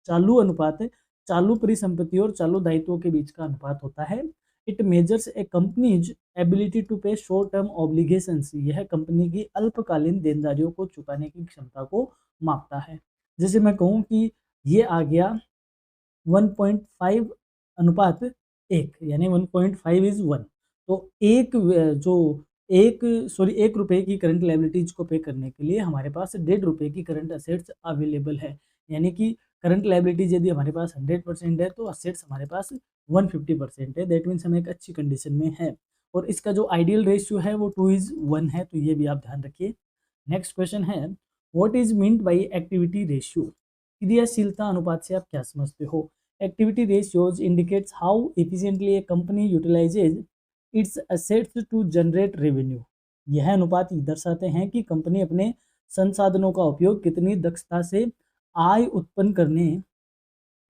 चालू अनुपात है, चालू परिसंपत्ति और चालू दायित्वों के बीच का अनुपात होता है। It measures a company's ability to pay short term obligations. यह कंपनी की अल्पकालीन देनदारियों को चुकाने की क्षमता को मापता है। जैसे मैं कहूँ कि ये आ गया 1.5 अनुपात 1 यानी 1.5 इज़ 1। तो एक रुपए की करंट लायबिलिटीज़ को पे करने के लिए हमारे पास ₹1.5 की करंट असेट्स अवेलेबल है। यानी कि करंट लायबिलिटीज़ यदि हमारे पास 100% है, तो असेट्स हमारे पास 150% है। दैट मीन्स हम एक अच्छी कंडीशन में हैं। और इसका जो आइडियल रेशियो है वो 2:1 है, तो ये भी आप ध्यान रखिए। नेक्स्ट क्वेश्चन है, what is meant by activity ratio? क्रियाशीलता अनुपात से आप क्या समझते हो? Activity ratios indicates how efficiently a company utilises its assets to generate revenue. यह अनुपात दर्शाते हैं कि कंपनी अपने संसाधनों का उपयोग कितनी दक्षता से आय उत्पन्न करने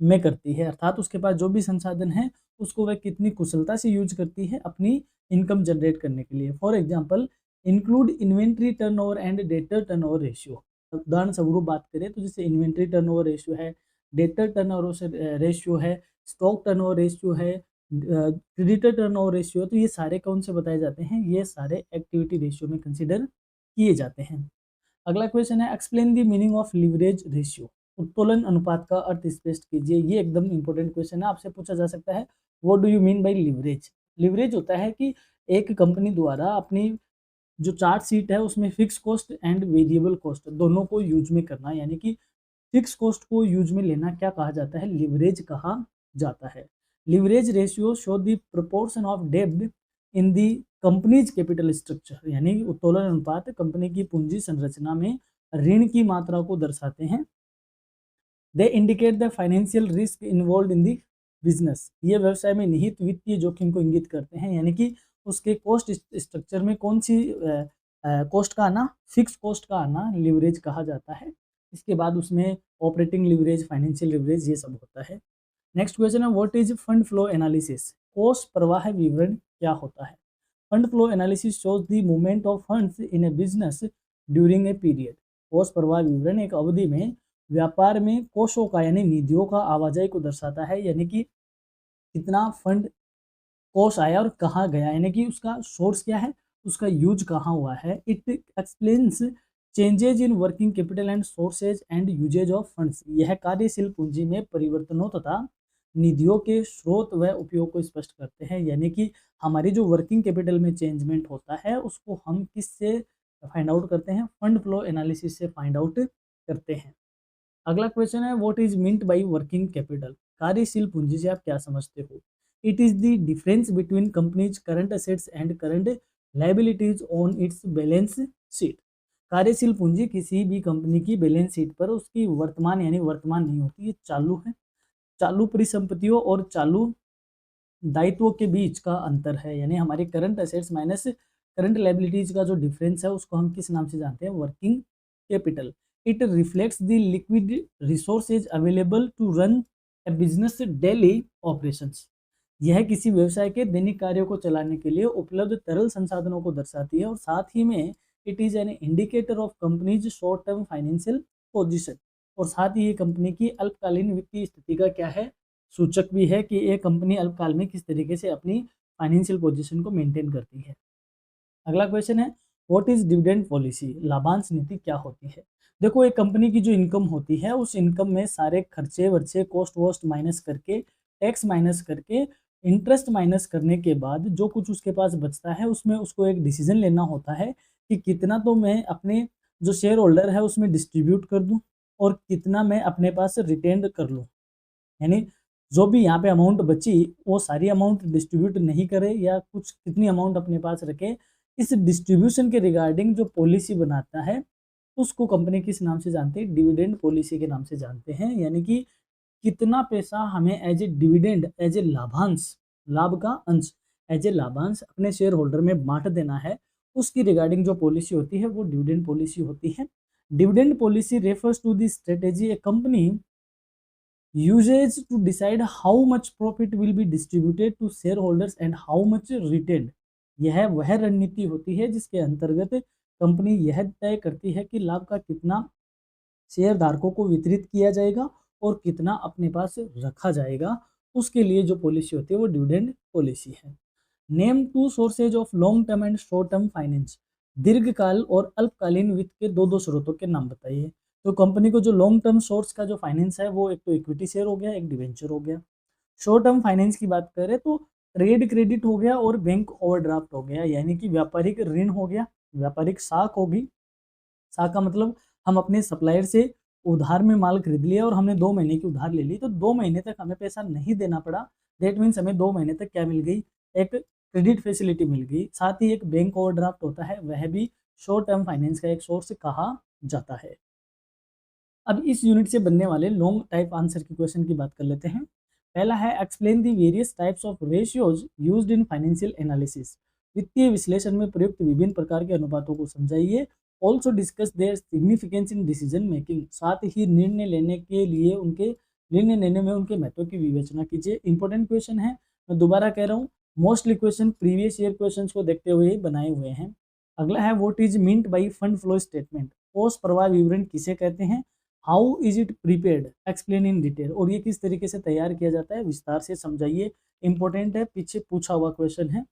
में करती है, अर्थात उसके पास जो भी संसाधन है उसको वह कितनी कुशलता से यूज करती है अपनी इनकम जनरेट करने के लिए। For example, include inventory turnover and debtor turnover ratio. उदाहरण स्वरूप बात करें तो जैसे इन्वेंट्री टर्नओवर रेशियो है, डेटर टर्नओवर रेशियो है, स्टॉक टर्नओवर रेशियो है, क्रेडिटर टर्नओवर रेशियो, तो ये सारे कौन से बताए जाते हैं? ये सारे एक्टिविटी रेशियो में कंसिडर किए जाते हैं। अगला क्वेश्चन है, explain the meaning of leverage ratio. उत्तोलन अनुपात का अर्थ स्पष्ट कीजिए। ये एकदम इंपॉर्टेंट क्वेश्चन है, आपसे पूछा जा सकता है what do you mean bye leverage? Leverage होता है कि एक कंपनी द्वारा अपनी जो चार्ट शीट है उसमें fix cost and variable cost दोनों को यूज में करना, यानी कि फिक्स कॉस्ट को यूज में लेना क्या कहा जाता है? लिवरेज कहा जाता है। Leverage ratio show the proportion of डेब्ट इन दी कंपनीज कैपिटल स्ट्रक्चर, यानी उत्तोलन अनुपात कंपनी की पूंजी संरचना में ऋण की मात्रा को दर्शाते हैं। They indicate the financial risk involve in the business. ये व्यवसाय में निहित वित्तीय जोखिम को इंगित करते हैं, यानी कि उसके कॉस्ट स्ट्रक्चर में कौन सी कॉस्ट का आना, फिक्स कॉस्ट का आना लिवरेज कहा जाता है। इसके बाद उसमें ऑपरेटिंग लिवरेज, फाइनेंशियल लिवरेज, ये सब होता है। नेक्स्ट क्वेश्चन है, what is fund flow analysis? कोष प्रवाह विवरण क्या होता है? Fund flow analysis shows the movement of funds in A business during a period. कोष प्रवाह विवरण एक अवधि में व्यापार में कोषों का यानी निधियों का आवाजाही को दर्शाता है, यानी कि कितना फंड कोष आया और कहाँ गया, यानी कि उसका सोर्स क्या है, उसका यूज कहाँ हुआ है। It explains changes in working capital and sources and uses of funds. यह कार्यशील पूंजी में परिवर्तनों तथा निधियों के स्रोत व उपयोग को स्पष्ट करते हैं, यानी कि हमारी जो वर्किंग कैपिटल में चेंजमेंट होता है उसको हम किससे फाइंड आउट करते हैं? फंड फ्लो एनालिसिस से फाइंड आउट करते हैं। अगला क्वेश्चन है, what is meant by working capital? कार्यशील पूंजी से आप क्या समझते हो? It is the difference between company's current assets and current liabilities on its balance sheet. कार्यशील पूंजी किसी भी कंपनी की बैलेंस शीट पर उसकी वर्तमान यानी वर्तमान नहीं होती, ये चालू है। चालू परिसंपत्तियों और चालू दायित्वों के बीच का अंतर है, यानी हमारे current assets minus current liabilities का जो डिफरेंस है उसको हम किस नाम से जानते हैं? Working capital. It reflects the liquid resources available to run a business daily operations. यह किसी व्यवसाय के दैनिक कार्यों को चलाने के लिए उपलब्ध तरल संसाधनों को दर्शाती है, और साथ ही में it is an indicator of companies short term financial position. और साथ ही ये कंपनी की अल्पकालीन वित्तीय स्थिति का क्या है? सूचक भी है कि एक कंपनी अल्पकाल में किस तरीके से अपनी फाइनेंशियल पोजीशन को मेंटेन करती है। अगला क्वेश्चन है, व्हाट इज डिविडेंड पॉलिसी? लाभांश नीति क्या होती है? देखो, एक कंपनी की जो इनकम होती है उस इनकम में सारे खर्चे वर्चे, कॉस्ट वोस्ट माइनस करके, टैक्स माइनस करके, इंटरेस्ट माइनस करने के बाद जो कुछ उसके पास बचता है उसमें उसको एक डिसीजन लेना होता है कि कितना तो मैं अपने जो शेयर होल्डर है उसमें डिस्ट्रीब्यूट कर दूं और कितना मैं अपने पास रिटेन कर लूं। यानी जो भी यहाँ पे अमाउंट बची वो सारी अमाउंट डिस्ट्रीब्यूट नहीं करे या कुछ कितनी अमाउंट अपने पास रखे। इस डिस्ट्रीब्यूशन के रिगार्डिंग जो पॉलिसी बनाता है उसको कंपनी किस नाम से जानते हैं? डिविडेंड पॉलिसी के नाम से जानते हैं। यानी कि कितना पैसा हमें as a dividend, as a लाभांश, लाभ का अंश, एज ए लाभांश अपने शेयर होल्डर में बांट देना है, उसकी रिगार्डिंग जो पॉलिसी होती है वो डिविडेंड पॉलिसी होती है। Dividend policy refers to the strategy a company uses to decide how much profit will be distributed to shareholders and how much retained। यह वह रणनीति होती है जिसके अंतर्गत कंपनी यह तय करती है कि लाभ का कितना शेयर धारकों को वितरित किया जाएगा और कितना अपने पास रखा जाएगा। उसके लिए जो पॉलिसी होती है वो डिविडेंड पॉलिसी है। Name two sources of long term and short term finance. दीर्घकाल और अल्पकालीन वित्त के दो दो स्रोतों के नाम बताइए। तो कंपनी को जो लॉन्ग टर्म सोर्स का जो फाइनेंस है वो एक तो इक्विटी शेयर हो गया, एक डिवेंचर हो गया। शॉर्ट टर्म फाइनेंस की बात करें तो ट्रेड क्रेडिट हो गया और बैंक ओवरड्राफ्ट हो गया, यानी कि व्यापारिक ऋण हो गया, व्यापारिक साख होगी। साख का मतलब हम अपने सप्लायर से उधार में माल खरीद लिया और हमने 2 महीने की उधार ले ली, तो 2 महीने तक हमें पैसा नहीं देना पड़ा। दैट मीन्स हमें 2 महीने तक क्या मिल गई, एक क्रेडिट फैसिलिटी मिल गई। साथ ही एक बैंक ओवरड्राफ्ट होता है, वह भी शॉर्ट टर्म फाइनेंस का एक सोर्स कहा जाता है। अब इस यूनिट से बनने वाले लॉन्ग टाइप आंसर की क्वेश्चन की बात कर लेते हैं। पहला है explain the various types of ratios used in financial analysis. वित्तीय विश्लेषण में प्रयुक्त विभिन्न प्रकार के अनुपातों को समझाइए। Also discuss their significance in decision making. साथ ही निर्णय लेने के लिए उनके निर्णय लेने में उनके महत्व की विवेचना कीजिए। इंपॉर्टेंट क्वेश्चन है, मैं दोबारा कह रहा हूँ, mostly question previous year question को देखते हुए ही बनाए हुए हैं। अगला है what is meant by fund flow statement. कोष प्रवाह विवरण किसे कहते हैं। How is it prepared, explain in detail. और ये किस तरीके से तैयार किया जाता है, विस्तार से समझाइए। इंपॉर्टेंट है, पीछे पूछा हुआ क्वेश्चन है।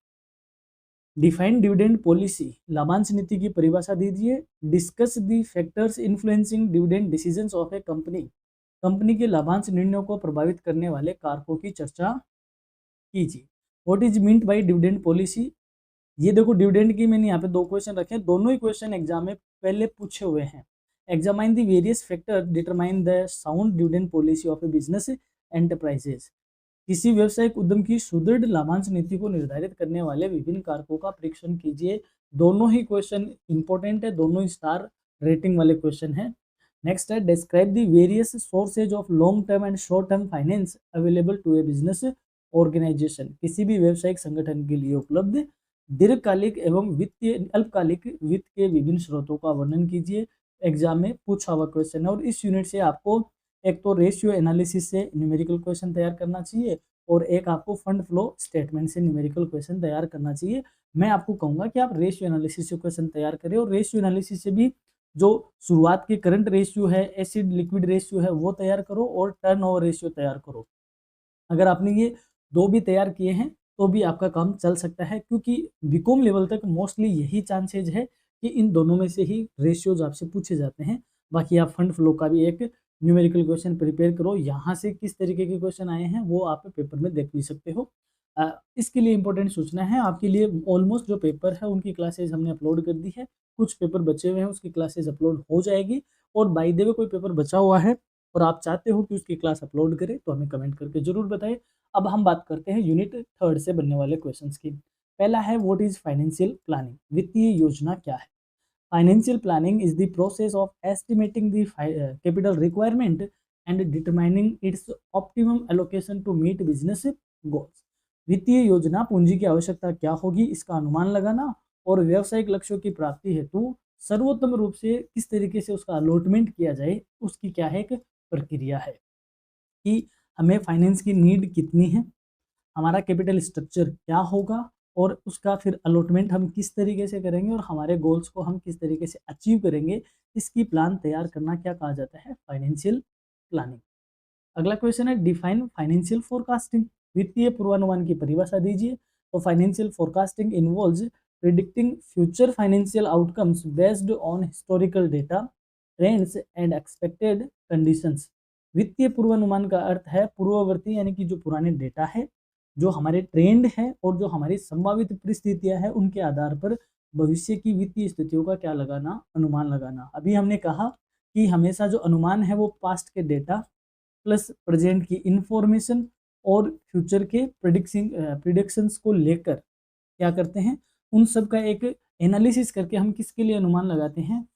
डिफाइन डिविडेंड पॉलिसी, लाभांश नीति की परिभाषा दीजिए। Discuss the factors influencing dividend decisions of A company. Company के लाभांश निर्णयों को प्रभावित करने वाले कारकों की चर्चा कीजिए। What is meant by dividend policy. ये देखो डिविडेंड की मैंने यहाँ पे 2 क्वेश्चन रखे हैं, दोनों ही क्वेश्चन एग्जाम में पहले पूछे हुए हैं। Examine the various factor determine the sound dividend policy of a business enterprises. किसी व्यवसायिक उद्यम की सुदृढ़ लाभांश नीति को निर्धारित करने वाले विभिन्न कारकों का परीक्षण कीजिए। दोनों ही क्वेश्चन इंपॉर्टेंट है, दोनों ही स्टार रेटिंग वाले क्वेश्चन है। नेक्स्ट है describe the various sources of long term and short term finance available to a business organisation. किसी भी व्यवसायिक संगठन के लिए उपलब्ध दीर्घकालिक एवं वित्तीय अल्पकालिक वित्त के विभिन्न स्रोतों का वर्णन कीजिए। एग्जाम में पूछा हुआ क्वेश्चन है। और इस यूनिट से आपको एक तो रेशियो एनालिसिस से न्यूमेरिकल क्वेश्चन तैयार करना चाहिए और एक आपको फंड फ्लो स्टेटमेंट से न्यूमेरिकल क्वेश्चन तैयार करना चाहिए। मैं आपको कहूंगा कि आप रेशियो एनालिसिस से क्वेश्चन तैयार करें और रेशियो एनालिसिस से भी जो शुरुआत की करंट रेशियो है, एसिड लिक्विड रेशियो है, वो तैयार करो और टर्नओवर रेशियो तैयार करो। अगर आपने ये 2 भी तैयार किए हैं तो भी आपका काम चल सकता है, क्योंकि बीकॉम लेवल तक मोस्टली यही चांसेज है कि इन दोनों में से ही रेशियोज आपसे पूछे जाते हैं। बाकी आप फंड फ्लो का भी एक न्यूमेरिकल क्वेश्चन प्रिपेयर करो, यहाँ से किस तरीके के क्वेश्चन आए हैं वो आप पेपर में देख भी सकते हो। इसके लिए इंपॉर्टेंट सूचना है आपके लिए, ऑलमोस्ट जो पेपर है उनकी क्लासेज हमने अपलोड कर दी है। कुछ पेपर बचे हुए हैं, उसकी क्लासेज अपलोड हो जाएगी। और बाय द वे कोई पेपर बचा हुआ है और आप चाहते हो कि उसकी क्लास अपलोड करें तो हमें कमेंट करके जरूर बताएं। अब हम बात करते हैं यूनिट 3 से बनने वाले क्वेश्चंस की। पहला है व्हाट इज फाइनेंशियल प्लानिंग, वित्तीय योजना क्या है। Financial planning is the process of estimating the capital requirement and determining its optimum allocation to meet business goals. वित्तीय योजना पूंजी की आवश्यकता क्या होगी इसका अनुमान लगाना और व्यावसायिक लक्ष्यों की प्राप्ति हेतु सर्वोत्तम रूप से किस तरीके से उसका अलॉटमेंट किया जाए, उसकी क्या है एक प्रक्रिया है कि हमें फाइनेंस की नीड कितनी है, हमारा कैपिटल स्ट्रक्चर क्या होगा और उसका फिर अलॉटमेंट हम किस तरीके से करेंगे और हमारे गोल्स को हम किस तरीके से अचीव करेंगे, इसकी प्लान तैयार करना क्या कहा जाता है, फाइनेंशियल प्लानिंग। अगला क्वेश्चन है डिफाइन फाइनेंशियल फोरकास्टिंग, वित्तीय पूर्वानुमान की परिभाषा दीजिए। तो financial forecasting involves predicting future financial outcomes based on historical data, trends and expected conditions. वित्तीय पूर्वानुमान का अर्थ है पूर्ववर्ती यानी कि जो पुराने डेटा है, जो हमारे ट्रेंड है और जो हमारी संभावित परिस्थितियां हैं उनके आधार पर भविष्य की वित्तीय स्थितियों का क्या लगाना, अनुमान लगाना। अभी हमने कहा कि हमेशा जो अनुमान है वो पास्ट के डेटा प्लस प्रेजेंट की इंफॉर्मेशन और फ्यूचर के प्रिडिक्शंस को लेकर क्या करते हैं, उन सब का एक एनालिसिस करके हम किसके लिए अनुमान लगाते हैं,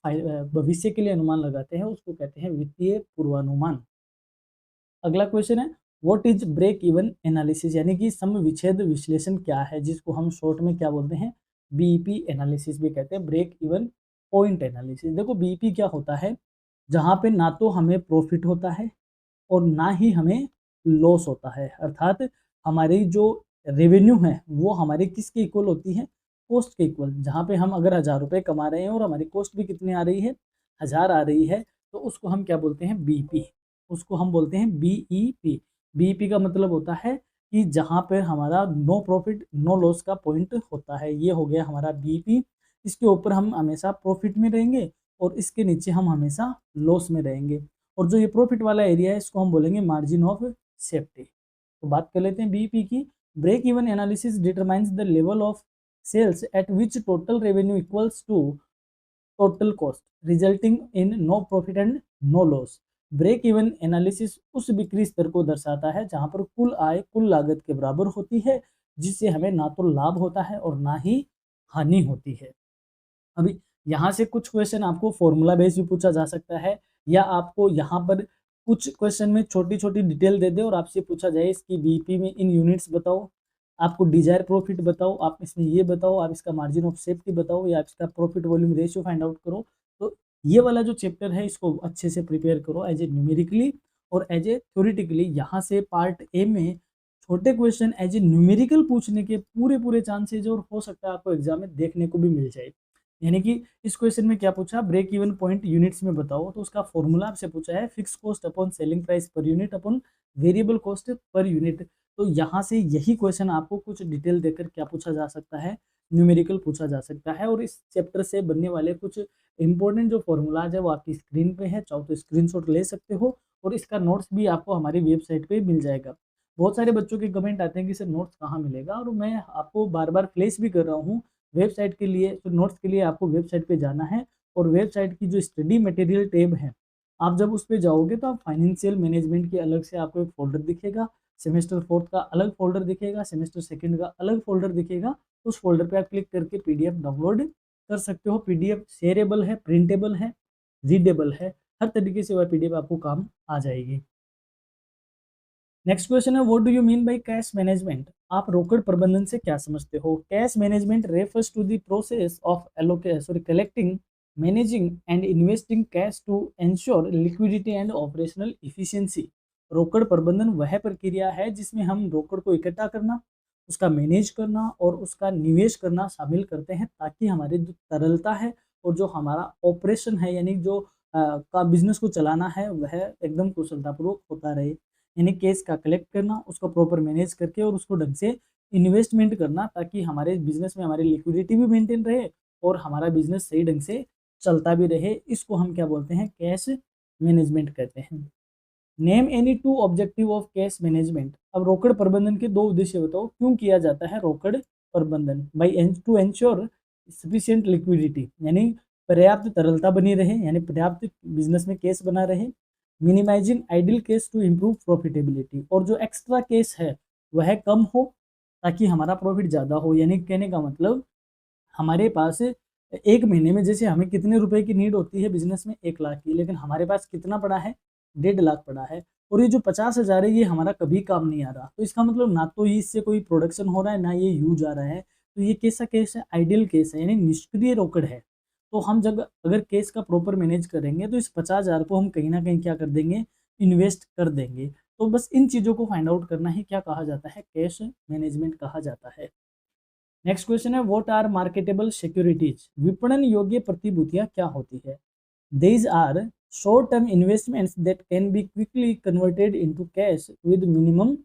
भविष्य के लिए अनुमान लगाते हैं, उसको कहते हैं वित्तीय पूर्वानुमान। अगला क्वेश्चन है what is break even analysis, यानी कि सम विच्छेद विश्लेषण क्या है, जिसको हम शॉर्ट में क्या बोलते हैं, बीईपी एनालिसिस भी कहते हैं, ब्रेक इवन पॉइंट एनालिसिस। देखो बीईपी क्या होता है, जहाँ पे ना तो हमें प्रॉफिट होता है और ना ही हमें लॉस होता है, अर्थात हमारी जो रेवेन्यू है वो हमारे किसके इक्वल होती है, कॉस्ट के इक्वल। जहाँ पे हम अगर 1000 रुपये कमा रहे हैं और हमारी कॉस्ट भी कितनी आ रही है, 1000 आ रही है, तो उसको हम क्या बोलते हैं, बीईपी। उसको हम बोलते हैं बीईपी। बीईपी का मतलब होता है कि जहाँ पे हमारा नो प्रॉफिट नो लॉस का पॉइंट होता है, ये हो गया हमारा बीईपी। इसके ऊपर हम हमेशा प्रॉफिट में रहेंगे और इसके नीचे हम हमेशा लॉस में रहेंगे। और जो ये प्रॉफिट वाला एरिया है इसको हम बोलेंगे मार्जिन ऑफ सेफ्टी। तो बात कर लेते हैं बीईपी की। Break even analysis determines the level of sales at which total revenue equals to total cost resulting in no profit and no loss. Break even analysis उस बिक्री स्तर को दर्शाता है जहां पर कुल आय कुल लागत के बराबर होती है, जिससे हमें ना तो लाभ होता है और ना ही हानि होती है। अभी यहाँ से कुछ क्वेश्चन आपको फॉर्मूला बेस भी पूछा जा सकता है, या आपको यहाँ पर कुछ क्वेश्चन में छोटी-छोटी डिटेल दे दे और आपसे पूछा जाए इसकी बीईपी में इन यूनिट्स बताओ, आपको डिजायर प्रॉफिट बताओ, आप इसमें ये बताओ, आप इसका मार्जिन ऑफ सेफ्टी बताओ, या आप इसका profit volume ratio find out करो। तो ये वाला जो चैप्टर है इसको अच्छे से प्रिपेयर करो एज ए न्यूमेरिकली और एज ए थ्योरेटिकली। यहाँ से पार्ट ए में छोटे क्वेश्चन एज ए न्यूमेरिकल पूछने के पूरे चांसेज और हो सकता है आपको एग्जाम में देखने को भी मिल जाए। यानी कि इस क्वेश्चन में क्या पूछा, ब्रेक इवन पॉइंट यूनिट्स में बताओ, तो उसका फॉर्मूला आपसे पूछा है fix cost upon selling price per unit upon variable cost per unit. तो यहाँ से यही क्वेश्चन आपको कुछ डिटेल देकर क्या पूछा जा सकता है, न्यूमेरिकल पूछा जा सकता है। और इस चैप्टर से बनने वाले कुछ इंपॉर्टेंट जो फॉर्मूलाज है वो आपकी स्क्रीन पे है, चाहो तो स्क्रीनशॉट ले सकते हो और इसका नोट्स भी आपको हमारी वेबसाइट पे मिल जाएगा। बहुत सारे बच्चों के कमेंट आते हैं कि सर नोट्स कहाँ मिलेगा, और मैं आपको बार बार फ्लैश भी कर रहा हूँ वेबसाइट के लिए। तो नोट्स के लिए आपको वेबसाइट पे जाना है और वेबसाइट की जो स्टडी मटेरियल टैब है, आप जब उस पे जाओगे तो आप फाइनेंशियल मैनेजमेंट के अलग से आपको एक फोल्डर दिखेगा, सेमेस्टर फोर्थ का अलग फोल्डर दिखेगा, सेमेस्टर सेकंड का अलग फोल्डर दिखेगा। उस फोल्डर पे आप क्लिक करके पीडीएफ डाउनलोड कर सकते हो। पीडीएफ शेयरेबल है, प्रिंटेबल है, रीडेबल है, हर तरीके से वह पीडीएफ आपको काम आ जाएगी। नेक्स्ट क्वेश्चन है, what do you mean by cash management? आप रोकड़ प्रबंधन से क्या समझते हो? Cash management refers to the process of collecting, managing and investing cash to ensure liquidity and operational efficiency. रोकड़ प्रबंधन वह प्रक्रिया है जिसमें हम रोकड़ को इकट्ठा करना, उसका मैनेज करना और उसका निवेश करना शामिल करते हैं, ताकि हमारी जो तरलता है और जो हमारा ऑपरेशन है, यानी जो का बिजनेस को चलाना है, वह एकदम कुशलतापूर्वक होता रहे। यानी केस का कलेक्ट करना, उसको प्रॉपर मैनेज करके और उसको ढंग से इन्वेस्टमेंट करना, ताकि हमारे बिजनेस में हमारी लिक्विडिटी भी मेंटेन रहे और हमारा बिजनेस सही ढंग से चलता भी रहे। इसको हम क्या बोलते हैं, कैश मैनेजमेंट कहते हैं। Name any two objective of cash management. अब रोकड़ प्रबंधन के दो उद्देश्य बताओ, क्यों किया जाता है रोकड़ प्रबंधन? By two ensure sufficient liquidity, यानी पर्याप्त तरलता बनी रहे, यानी पर्याप्त बिजनेस में कैश बना रहे। Minimising idle cash to improve profitability, और जो एक्स्ट्रा केस है वह कम हो ताकि हमारा प्रॉफिट ज़्यादा हो। यानी कहने का मतलब हमारे पास एक महीने में जैसे हमें कितने रुपए की नीड होती है बिजनेस में, 1 लाख की, लेकिन हमारे पास कितना पड़ा है, 1.5 लाख पड़ा है, और ये जो 50,000 है ये हमारा कभी काम नहीं आ रहा। तो इसका मतलब ना तो इससे कोई प्रोडक्शन हो रहा है, ना ये यूज आ रहा है। तो ये कैसा केस है, आइडियल केस है, यानी निष्क्रिय रोकड़ है। तो हम जब अगर केस का प्रॉपर मैनेज करेंगे तो इस 50,000 को हम कहीं ना कहीं क्या कर देंगे, इन्वेस्ट कर देंगे। तो बस इन चीज़ों को फाइंड आउट करना ही क्या कहा जाता है, कैश मैनेजमेंट कहा जाता है। नेक्स्ट क्वेश्चन है, व्हाट आर मार्केटेबल सिक्योरिटीज? विपणन योग्य प्रतिभूतियां क्या होती है? These are short term investments that can be quickly converted into cash with minimum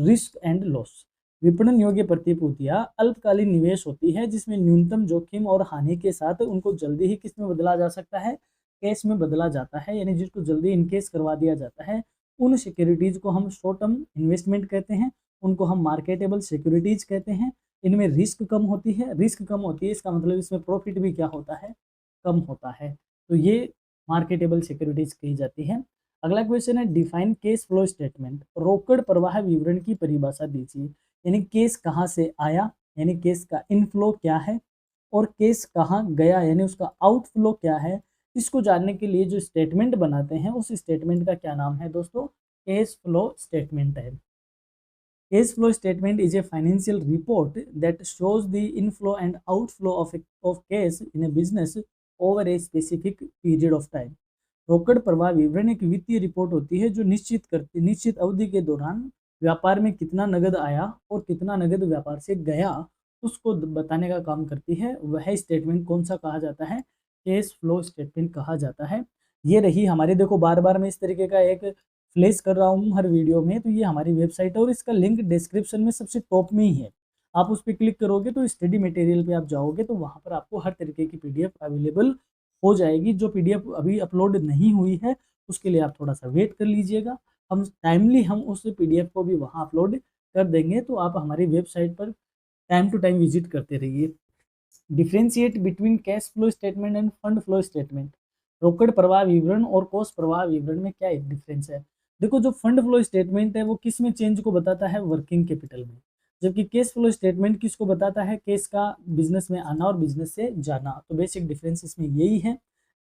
risk and loss. विपणन योग्य प्रतिभूतियां अल्पकालीन निवेश होती है जिसमें न्यूनतम जोखिम और हानि के साथ उनको जल्दी ही किस में बदला जा सकता है, कैश में बदला जाता है, यानी जिसको जल्दी इनकेस करवा दिया जाता है। उन सिक्योरिटीज को हम शॉर्ट टर्म इन्वेस्टमेंट कहते हैं, उनको हम मार्केटेबल सिक्योरिटीज कहते हैं। इनमें रिस्क कम होती है, रिस्क कम होती है इसका मतलब इसमें प्रॉफिट भी क्या होता है, कम होता है। तो ये मार्केटेबल सिक्योरिटीज कही जाती है। अगला क्वेश्चन है, डिफाइन केस फ्लो स्टेटमेंट। रोकड़ प्रवाह विवरण की परिभाषा दीजिए। यानी केस कहाँ से आया, यानी केस का इनफ्लो क्या है, और केस कहाँ गया यानी उसका आउटफ्लो क्या है। इसको जानने के लिए जो स्टेटमेंट बनाते हैं उस स्टेटमेंट का क्या नाम है दोस्तों, केस फ्लो स्टेटमेंट है। Cash flow statement is a financial report that shows the inflow and outflow of cash in a business over a specific period of time. रोकड़ प्रवाह विवरण एक वित्तीय रिपोर्ट होती है जो निश्चित अवधि के दौरान व्यापार में कितना नगद आया और कितना नगद व्यापार से गया उसको बताने का काम करती है। वह स्टेटमेंट कौन सा कहा जाता है, कैश फ्लो स्टेटमेंट कहा जाता है। ये रही हमारी, देखो बार बार मैं इस तरीके का एक फ्लैश कर रहा हूँ हर वीडियो में, तो ये हमारी वेबसाइट है और इसका लिंक डिस्क्रिप्शन में सबसे टॉप में ही है। आप उस पर क्लिक करोगे तो स्टडी मटेरियल पे आप जाओगे तो वहाँ पर आपको हर तरीके की पीडीएफ अवेलेबल हो जाएगी। जो पीडीएफ अभी अपलोड नहीं हुई है उसके लिए आप थोड़ा सा वेट कर लीजिएगा। हम टाइमली हम उस पीडीएफ को भी वहाँ अपलोड कर देंगे, तो आप हमारी वेबसाइट पर टाइम टू टाइम विजिट करते रहिए। Differentiate between cash flow statement end fund flow statement. रोकड़ प्रवाह विवरण और कोष प्रवाह विवरण में क्या डिफरेंस है? देखो, जो फंड फ्लो स्टेटमेंट है वो किस में चेंज को बताता है? वर्किंग कैपिटल में। जबकि कैश फ्लो स्टेटमेंट किसको बताता है? कैश का बिजनेस में आना और बिजनेस से जाना। तो बेसिक डिफरेंस इसमें यही है।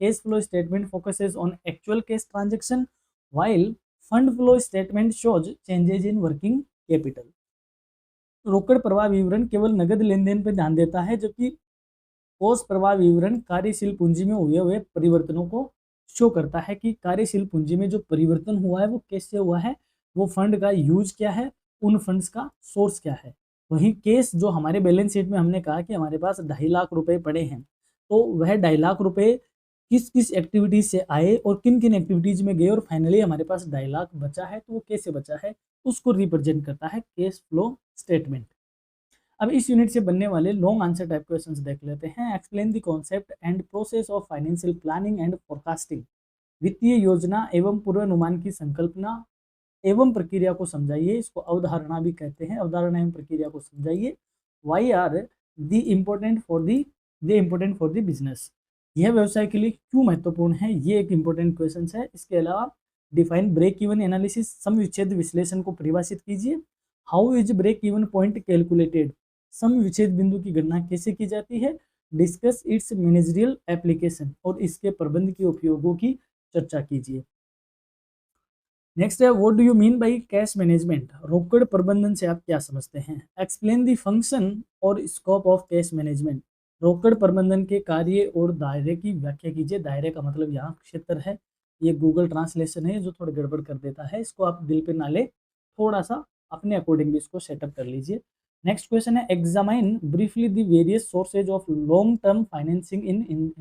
Cash flow statement focuses on actual cash transaction, while fund flow statement shows changes in working capital. रोकड़ प्रवाह विवरण केवल नगद लेन देन पर ध्यान देता है, जबकि कोष प्रवाह विवरण कार्यशील पूंजी में हुए हुए परिवर्तनों को शो करता है कि कार्यशील पूंजी में जो परिवर्तन हुआ है वो कैसे हुआ है, वो फंड का यूज क्या है, उन फंड्स का सोर्स क्या है। वहीं केस जो हमारे बैलेंस शीट में हमने कहा कि हमारे पास 2.5 लाख रुपए पड़े हैं, तो वह 2.5 लाख रुपए किस किस एक्टिविटीज से आए और किन किन एक्टिविटीज में गए और फाइनली हमारे पास 2.5 लाख बचा है, तो वो कैसे बचा है उसको रिप्रेजेंट करता है कैश फ्लो स्टेटमेंट। अब इस यूनिट से बनने वाले लॉन्ग आंसर टाइप क्वेश्चंस देख लेते हैं। Explain the concept and process of financial planning and forecasting. वित्तीय योजना एवं पूर्वानुमान की संकल्पना एवं प्रक्रिया को समझाइए। इसको अवधारणा भी कहते हैं। अवधारणा एवं प्रक्रिया को समझाइए। Why are the important for the business. यह व्यवसाय के लिए क्यों महत्वपूर्ण है, ये एक इंपॉर्टेंट क्वेश्चन है। इसके अलावा डिफाइन ब्रेक इवन एनालिसिस, सम विच्छेद विश्लेषण को परिभाषित कीजिए। How is break even point calculated, सम विच्छेद बिंदु की गणना कैसे की जाती है। डिस्कस इट्स मैनेजरियल एप्लीकेशन, और इसके प्रबंध के उपयोगों की चर्चा कीजिए। नेक्स्ट है, what do you mean by cash management, रोकड़ प्रबंधन से आप क्या समझते हैं। एक्सप्लेन द फंक्शन और स्कोप ऑफ कैश मैनेजमेंट, रोकड़ प्रबंधन के कार्य और दायरे की व्याख्या कीजिए। दायरे का मतलब यहाँ क्षेत्र है, ये गूगल ट्रांसलेशन है जो थोड़ा गड़बड़ कर देता है, इसको आप दिल पे ना ले, थोड़ा सा अपने अकॉर्डिंगली इसको सेटअप कर लीजिए। नेक्स्ट क्वेश्चन है, examine briefly the various sources of long term financing in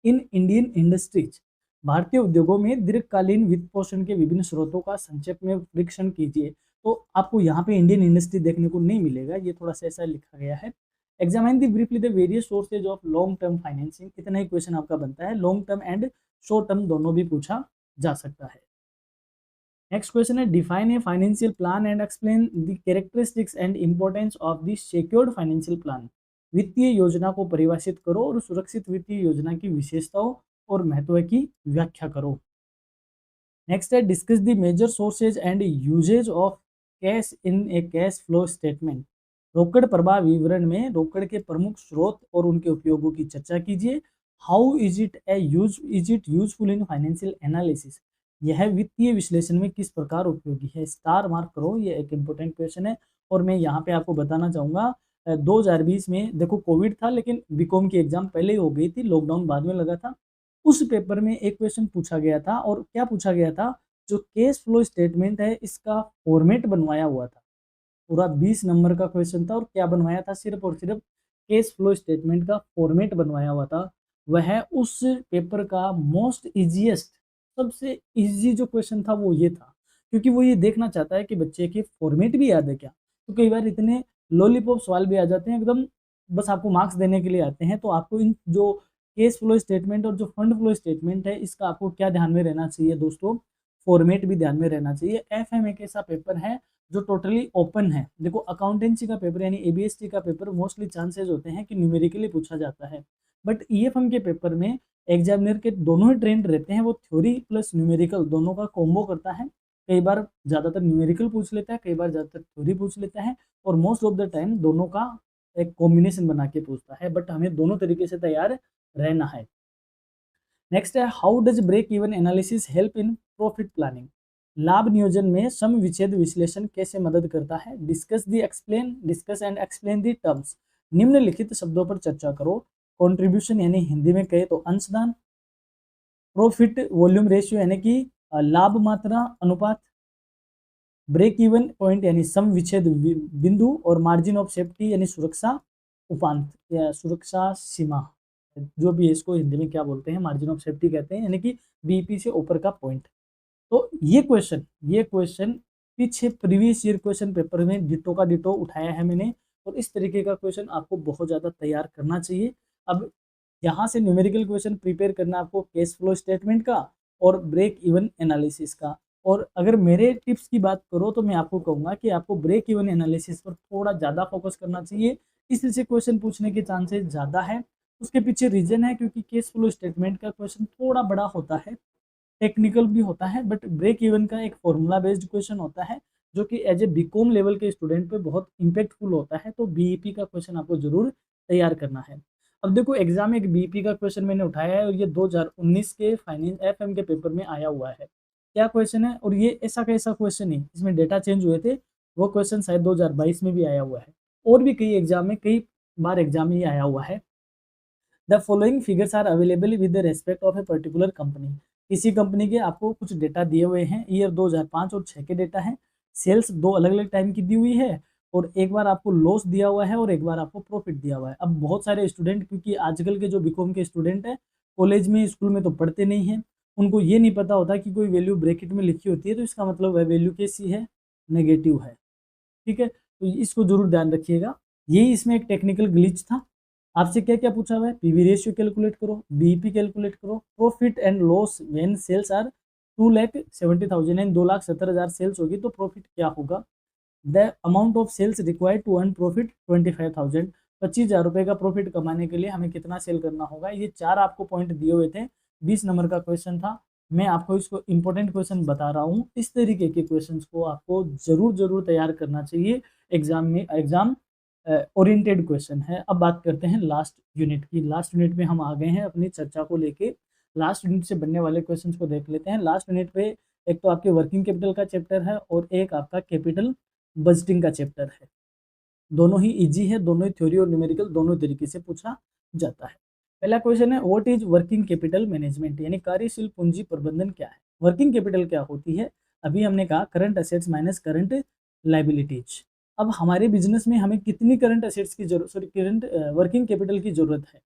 Indian industries. भारतीय उद्योगों में दीर्घकालीन वित्त पोषण के विभिन्न स्रोतों का संक्षेप में परीक्षण कीजिए। तो आपको यहाँ पे इंडियन इंडस्ट्री देखने को नहीं मिलेगा, ये थोड़ा सा ऐसा लिखा गया है। Examine the briefly the various sources of long term financing, इतना ही क्वेश्चन आपका बनता है। Long term and short term दोनों भी पूछा जा सकता है। नेक्स्ट क्वेश्चन है, define a financial plan and explain the characteristics and importance of the secured financial plan. वित्तीय योजना को परिभाषित करो और सुरक्षित वित्तीय योजना की विशेषताओं और महत्व की व्याख्या करो। नेक्स्ट है, discuss the major sources and uses of cash in a cash flow statement. रोकड़ प्रवाह विवरण में रोकड़ के प्रमुख स्रोत और उनके उपयोगों की चर्चा कीजिए। How is it useful in financial analysis, यह वित्तीय विश्लेषण में किस प्रकार उपयोगी है। स्टार मार्क करो, ये एक इंपॉर्टेंट क्वेश्चन है। और मैं यहाँ पे आपको बताना चाहूँगा, 2020 में देखो कोविड था, लेकिन बीकॉम की एग्जाम पहले ही हो गई थी, लॉकडाउन बाद में लगा था। उस पेपर में एक क्वेश्चन पूछा गया था, और क्या पूछा गया था, जो कैश फ्लो स्टेटमेंट है इसका फॉर्मेट बनवाया हुआ था। पूरा 20 नंबर का क्वेश्चन था, और क्या बनवाया था, सिर्फ और सिर्फ कैश फ्लो स्टेटमेंट का फॉर्मेट बनवाया हुआ था। वह उस पेपर का मोस्ट इजीएस्ट, सबसे इजी जो क्वेश्चन था वो ये था, क्योंकि वो ये देखना चाहता है कि बच्चे के फॉर्मेट भी याद है क्या। तो कई बार इतने लॉलीपॉप सवाल भी आ जाते हैं, एकदम बस आपको मार्क्स देने के लिए आते हैं। तो आपको इन जो केस फ्लो स्टेटमेंट और जो फंड फ्लो स्टेटमेंट है, इसका आपको क्या ध्यान में रहना चाहिए दोस्तों, फॉर्मेट भी ध्यान में रहना चाहिए। एफएम एक ऐसा पेपर है जो टोटली ओपन है। देखो, अकाउंटेंसी का पेपर यानी एबीएसटी का पेपर मोस्टली चांसेस होते हैं कि न्यूमेरिकली पूछा जाता है, बट ईएफएम के पेपर में एग्जामिनर के दोनों ही ट्रेंड रहते हैं, वो थ्योरी प्लस न्यूमेरिकल दोनों का कॉम्बो करता है। कई बार ज़्यादातर न्यूमेरिकल पूछ लेता है, कई बार ज़्यादातर थ्योरी पूछ लेता है, और मोस्ट ऑफ द टाइम दोनों का एक कॉम्बिनेशन बना के पूछता है, बट हमें दोनों तरीके से तैयार रहना है। नेक्स्ट है, how does break even analysis help in profit planning. लाभ नियोजन में सम विच्छेद विश्लेषण कैसे मदद करता है। Discuss and explain the terms. निम्नलिखित शब्दों पर चर्चा करो। कंट्रीब्यूशन यानी हिंदी में कहे तो अंशदान। प्रॉफिट वॉल्यूम रेशियो यानी कि लाभ मात्रा अनुपात। ब्रेक इवन पॉइंट यानी सम विच्छेद बिंदु, और मार्जिन ऑफ सेफ्टी यानी सुरक्षा उपांत या सुरक्षा सीमा, जो भी है इसको हिंदी में क्या बोलते हैं, मार्जिन ऑफ सेफ्टी कहते हैं, यानी कि बीईपी से ऊपर का पॉइंट। तो ये क्वेश्चन पीछे प्रीवियस ईयर क्वेश्चन पेपर में डिटो का डिटो उठाया है मैंने, और इस तरीके का क्वेश्चन आपको बहुत ज़्यादा तैयार करना चाहिए। अब यहाँ से न्यूमेरिकल क्वेश्चन प्रिपेयर करना आपको कैश फ्लो स्टेटमेंट का और ब्रेक इवन एनालिसिस का। और अगर मेरे टिप्स की बात करो तो मैं आपको कहूँगा कि आपको ब्रेक इवन एनालिसिस पर थोड़ा ज़्यादा फोकस करना चाहिए, इससे क्वेश्चन पूछने के चांसेस ज़्यादा है। उसके पीछे रीज़न है क्योंकि कैश फ्लो स्टेटमेंट का क्वेश्चन थोड़ा बड़ा होता है, टेक्निकल भी होता है, बट ब्रेक इवन का एक फॉर्मूला बेस्ड क्वेश्चन होता है जो कि एज ए बीकॉम लेवल के स्टूडेंट पे बहुत इम्पैक्टफुल होता है। तो बीईपी का क्वेश्चन आपको जरूर तैयार करना है। अब देखो एग्जाम में एक बीईपी का क्वेश्चन मैंने उठाया है और ये 2019 के फाइनेंस एफएम के पेपर में आया हुआ है। क्या क्वेश्चन है, और ये ऐसा कैसा क्वेश्चन है, इसमें डेटा चेंज हुए थे, वो क्वेश्चन शायद 2022 में भी आया हुआ है और भी कई एग्जाम में कई बार एग्जाम में ये आया हुआ है। The following figures are available with the respect of a particular company. किसी कंपनी के आपको कुछ डेटा दिए हुए हैं, ईयर 2005 और 6 के डेटा हैं, सेल्स दो अलग अलग टाइम की दी हुई है और एक बार आपको लॉस दिया हुआ है और एक बार आपको प्रॉफिट दिया हुआ है। अब बहुत सारे स्टूडेंट, क्योंकि आजकल के जो बीकॉम के स्टूडेंट हैं कॉलेज में स्कूल में तो पढ़ते नहीं हैं, उनको ये नहीं पता होता कि कोई वैल्यू ब्रैकेट में लिखी होती है तो इसका मतलब वह वैल्यू कैसी है, नेगेटिव है। ठीक है, तो इसको जरूर ध्यान रखिएगा। यही इसमें एक टेक्निकल ग्लिच था। आपसे क्या क्या पूछा हुआ है, पीवी रेशियो कैलकुलेट करो, बीईपी कैलकुलेट करो, profit and loss when sales are 2,70,000 and 2,70,000 sales होगी तो प्रॉफिट क्या होगा, the amount of sales required to earn profit 25,000, 25,000 रुपये का प्रॉफिट कमाने के लिए हमें कितना सेल करना होगा। ये चार आपको पॉइंट दिए हुए थे, 20 नंबर का क्वेश्चन था। मैं आपको इसको इंपॉर्टेंट क्वेश्चन बता रहा हूँ, इस तरीके के क्वेश्चंस को आपको जरूर जरूर तैयार करना चाहिए एग्जाम में। एग्जाम ओरिएंटेड क्वेश्चन है। अब बात करते हैं लास्ट यूनिट की। लास्ट यूनिट में हम आ गए हैं अपनी चर्चा को लेके, लास्ट यूनिट से बनने वाले क्वेश्चंस को देख लेते हैं। लास्ट यूनिट पे एक तो आपके वर्किंग कैपिटल का चैप्टर है और एक आपका कैपिटल बजटिंग का चैप्टर है। दोनों ही इजी है, दोनों ही थ्योरी और न्यूमेरिकल दोनों तरीके से पूछा जाता है। पहला क्वेश्चन है, what is working capital management, यानी कार्यशील पूंजी प्रबंधन क्या है। वर्किंग कैपिटल क्या होती है, अभी हमने कहा current assets minus current liabilities. अब हमारे बिजनेस में हमें कितनी करंट असेट्स की जरूरत, सॉरी करंट वर्किंग कैपिटल की जरूरत है,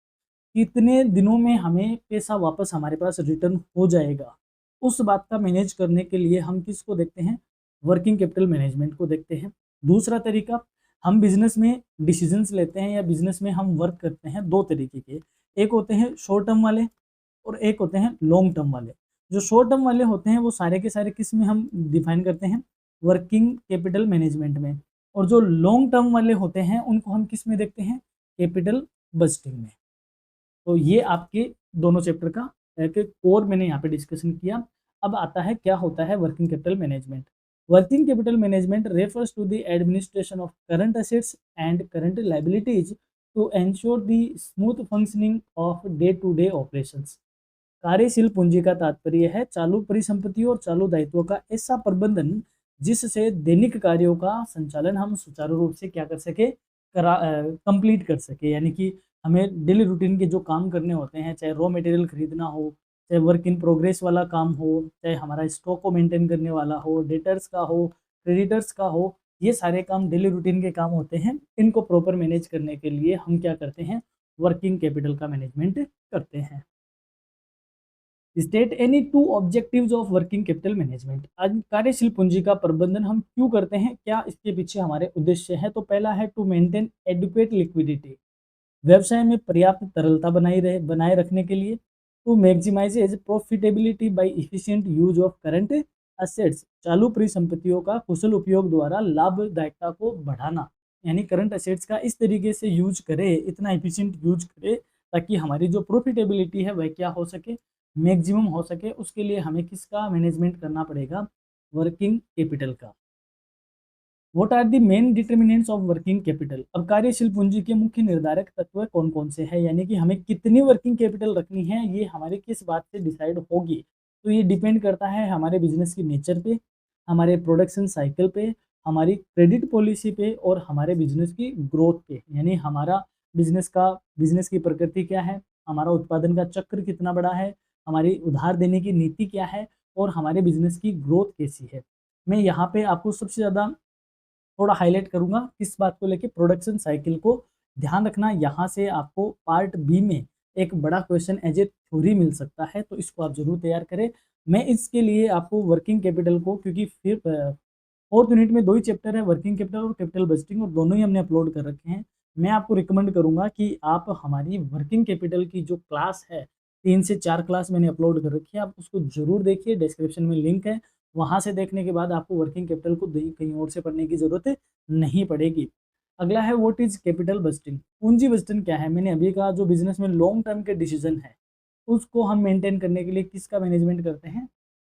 कितने दिनों में हमें पैसा वापस हमारे पास रिटर्न हो जाएगा, उस बात का मैनेज करने के लिए हम किसको देखते हैं, वर्किंग कैपिटल मैनेजमेंट को देखते हैं। दूसरा तरीका, हम बिजनेस में डिसीजंस लेते हैं या बिजनेस में हम वर्क करते हैं, दो तरीके के, एक होते हैं शॉर्ट टर्म वाले और एक होते हैं लॉन्ग टर्म वाले। जो शॉर्ट टर्म वाले होते हैं वो सारे के सारे किस में हम डिफाइन करते हैं, वर्किंग कैपिटल मैनेजमेंट में, और जो लॉन्ग टर्म वाले होते हैं उनको हम किस में देखते हैं, कैपिटल बजटिंग में। तो ये आपके दोनों चैप्टर का एक कोर मैंने यहाँ पे डिस्कशन किया। अब आता है क्या होता है working capital management. Working capital management refers to the administration of current assets and current liabilities to ensure the smooth functioning of day to day operations. कार्यशील पूंजी का तात्पर्य है चालू परिसंपत्तियों और चालू दायित्वों का ऐसा प्रबंधन जिससे दैनिक कार्यों का संचालन हम सुचारू रूप से क्या कर सके, कंप्लीट कर सके। यानी कि हमें डेली रूटीन के जो काम करने होते हैं, चाहे रॉ मटेरियल खरीदना हो, चाहे वर्क इन प्रोग्रेस वाला काम हो, चाहे हमारा स्टॉक को मेंटेन करने वाला हो, डेटर्स का हो, क्रेडिटर्स का हो, ये सारे काम डेली रूटीन के काम होते हैं। इनको प्रॉपर मैनेज करने के लिए हम क्या करते हैं, वर्किंग कैपिटल का मैनेजमेंट करते हैं। State any two objectives of working capital management. आज कार्यशील पूंजी का प्रबंधन हम क्यों करते हैं, क्या इसके पीछे हमारे उद्देश्य है। तो पहला है टू मेंटेन एडुकेट लिक्विडिटी, व्यवसाय में पर्याप्त तरलता बनाए रखने के लिए। To maximise profitability by efficient use of current assets, चालू परिसंपत्तियों का कुशल उपयोग द्वारा लाभदायकता को बढ़ाना, यानी करंट असेट्स का इस तरीके से यूज करे, इतना एफिशिएंट यूज करे ताकि हमारी जो प्रॉफिटेबिलिटी है वह क्या हो सके, मैक्सिमम हो सके। उसके लिए हमें किसका मैनेजमेंट करना पड़ेगा, वर्किंग कैपिटल का। What are the main determinants of working capital. अब कार्यशील पूंजी के मुख्य निर्धारक तत्व कौन कौन से हैं, यानी कि हमें कितनी वर्किंग कैपिटल रखनी है, ये हमारे किस बात से डिसाइड होगी। तो ये डिपेंड करता है हमारे बिजनेस की नेचर पे, हमारे प्रोडक्शन साइकिल पे, हमारी क्रेडिट पॉलिसी पे और हमारे बिजनेस की ग्रोथ पे। यानी हमारा बिजनेस की प्रकृति क्या है, हमारा उत्पादन का चक्र कितना बड़ा है, हमारी उधार देने की नीति क्या है और हमारे बिजनेस की ग्रोथ कैसी है। मैं यहाँ पे आपको सबसे ज़्यादा थोड़ा हाईलाइट करूंगा किस बात को लेके, प्रोडक्शन साइकिल को ध्यान रखना। यहाँ से आपको पार्ट बी में एक बड़ा क्वेश्चन एज ए थ्योरी मिल सकता है, तो इसको आप जरूर तैयार करें। मैं इसके लिए आपको वर्किंग कैपिटल को, क्योंकि फिर फोर्थ यूनिट में दो ही चैप्टर है, वर्किंग कैपिटल और कैपिटल बजटिंग, और दोनों ही हमने अपलोड कर रखे हैं। मैं आपको रिकमेंड करूंगा कि आप हमारी वर्किंग कैपिटल की जो क्लास है, 3 से 4 क्लास मैंने अपलोड कर रखी है, आप उसको जरूर देखिए, डिस्क्रिप्शन में लिंक है, वहाँ से देखने के बाद आपको वर्किंग कैपिटल को कहीं और से पढ़ने की ज़रूरत नहीं पड़ेगी। अगला है व्हाट इज़ कैपिटल बजटिंग। पूंजी बजटिंग क्या है? मैंने अभी कहा जो बिज़नेस में लॉन्ग टर्म के डिसीजन है, उसको हम मेंटेन करने के लिए किसका मैनेजमेंट करते हैं?